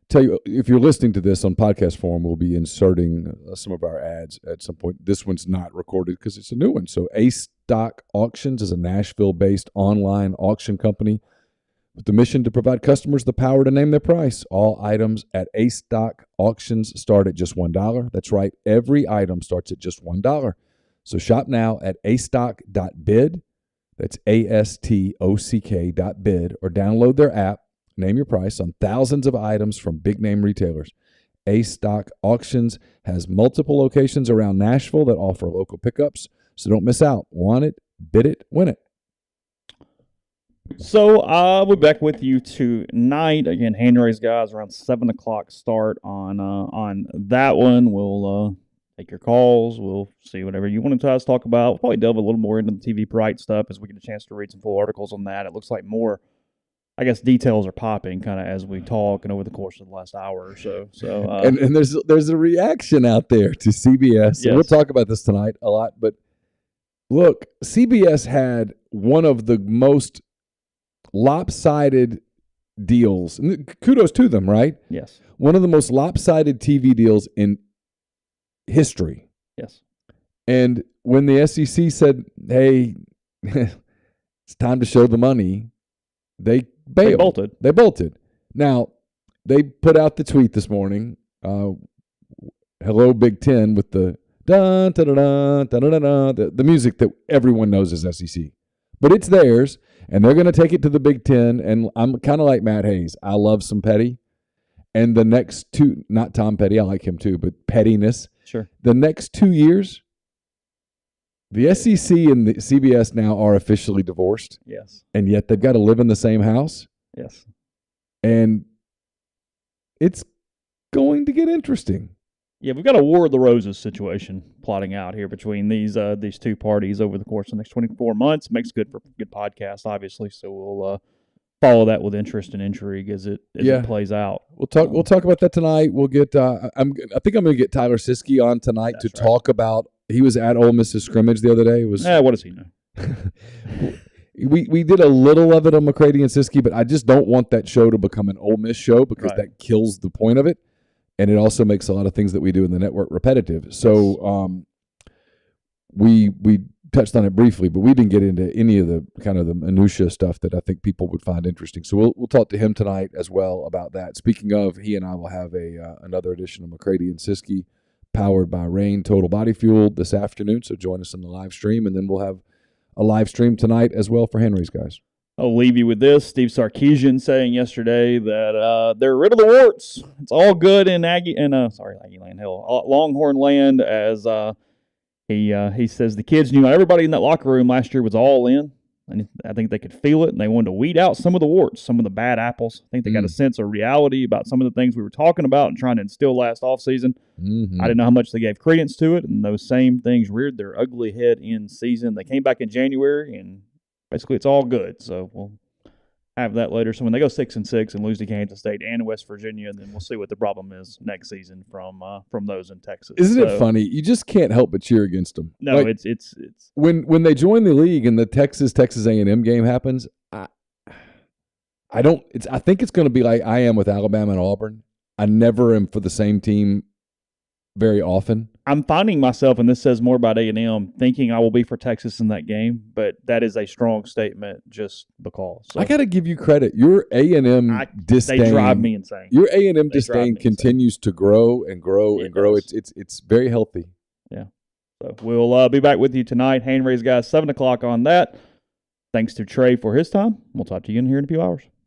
tell you, if you're listening to this on podcast form, we'll be inserting some of our ads at some point. This one's not recorded because it's a new one. So A-Stock Auctions is a Nashville-based online auction company with the mission to provide customers the power to name their price. All items at A-Stock Auctions start at just $1. That's right. Every item starts at just $1. So shop now at astock.bid. That's ASTOCK.bid, or download their app. Name your price on thousands of items from big-name retailers. A-Stock Auctions has multiple locations around Nashville that offer local pickups, so don't miss out. Want it, bid it, win it. So I'll be back with you tonight. Again, hand raise, guys, around 7 o'clock start on that one. We'll take your calls. We'll see whatever you want to tell us talk about. We'll probably delve a little more into the TV Bright stuff as we get a chance to read some full articles on that. It looks like more, I guess, details are popping kind of as we talk and over the course of the last hour or so. So and there's a reaction out there to CBS. Yes. We'll talk about this tonight a lot, but look, CBS had one of the most lopsided deals. And kudos to them, right? Yes. One of the most lopsided TV deals in history. Yes. And when the SEC said, hey, it's time to show the money, they bailed. They bolted. Now, they put out the tweet this morning, hello Big Ten, with the dun, dun, dun, dun, dun, dun, the music that everyone knows is SEC. But it's theirs, and they're going to take it to the Big Ten, and I'm kind of like Matt Hayes. I love some petty. And the next two, not Tom Petty, I like him too, but pettiness. Sure. The next 2 years, the SEC and the CBS now are officially divorced. Yes. And yet they've got to live in the same house. Yes. And it's going to get interesting. Yeah, we've got a War of the Roses situation plotting out here between these two parties over the course of the next 24 months. Makes good for a good podcast, obviously. So we'll follow that with interest and intrigue as it plays out. We'll talk about that tonight. We'll get. I think I'm going to get Tyler Siskey on tonight to talk about He was at Ole Miss's scrimmage the other day. It was what does he know? We did a little of it on McCready and Siskey, but I just don't want that show to become an Ole Miss show because that kills the point of it, and it also makes a lot of things that we do in the network repetitive. So we touched on it briefly, but we didn't get into any of the kind of the minutia stuff that I think people would find interesting. So we'll talk to him tonight as well about that. Speaking of, he and I will have another edition of McCready and Siskey powered by Rain Total Body Fuel this afternoon. So join us on the live stream, and then we'll have a live stream tonight as well for Henry's guys. I'll leave you with this. Steve Sarkisian saying yesterday that they're rid of the warts. It's all good in Aggie Land Hill, Longhorn land, as he says the kids knew everybody in that locker room last year was all in, and I think they could feel it, and they wanted to weed out some of the warts, some of the bad apples. I think they got a sense of reality about some of the things we were talking about and trying to instill last offseason. I didn't know how much they gave credence to it, and those same things reared their ugly head in season. They came back in January, and basically it's all good. So we'll have that later. So when they go 6-6 and lose to Kansas State and West Virginia, then we'll see what the problem is next season from those in Texas. Isn't it funny? You just can't help but cheer against them. No, like, it's when they join the league and the Texas A&M game happens. I think it's going to be like I am with Alabama and Auburn. I never am for the same team very often. I'm finding myself, and this says more about A&M, thinking I will be for Texas in that game, but that is a strong statement just because. So, I got to give you credit. Your A&M disdain. They drive me insane. Your A&M disdain continues to grow and grow and grow. It's very healthy. Yeah. So we'll be back with you tonight. Hand raise, guys, 7 o'clock on that. Thanks to Trey for his time. We'll talk to you in here in a few hours.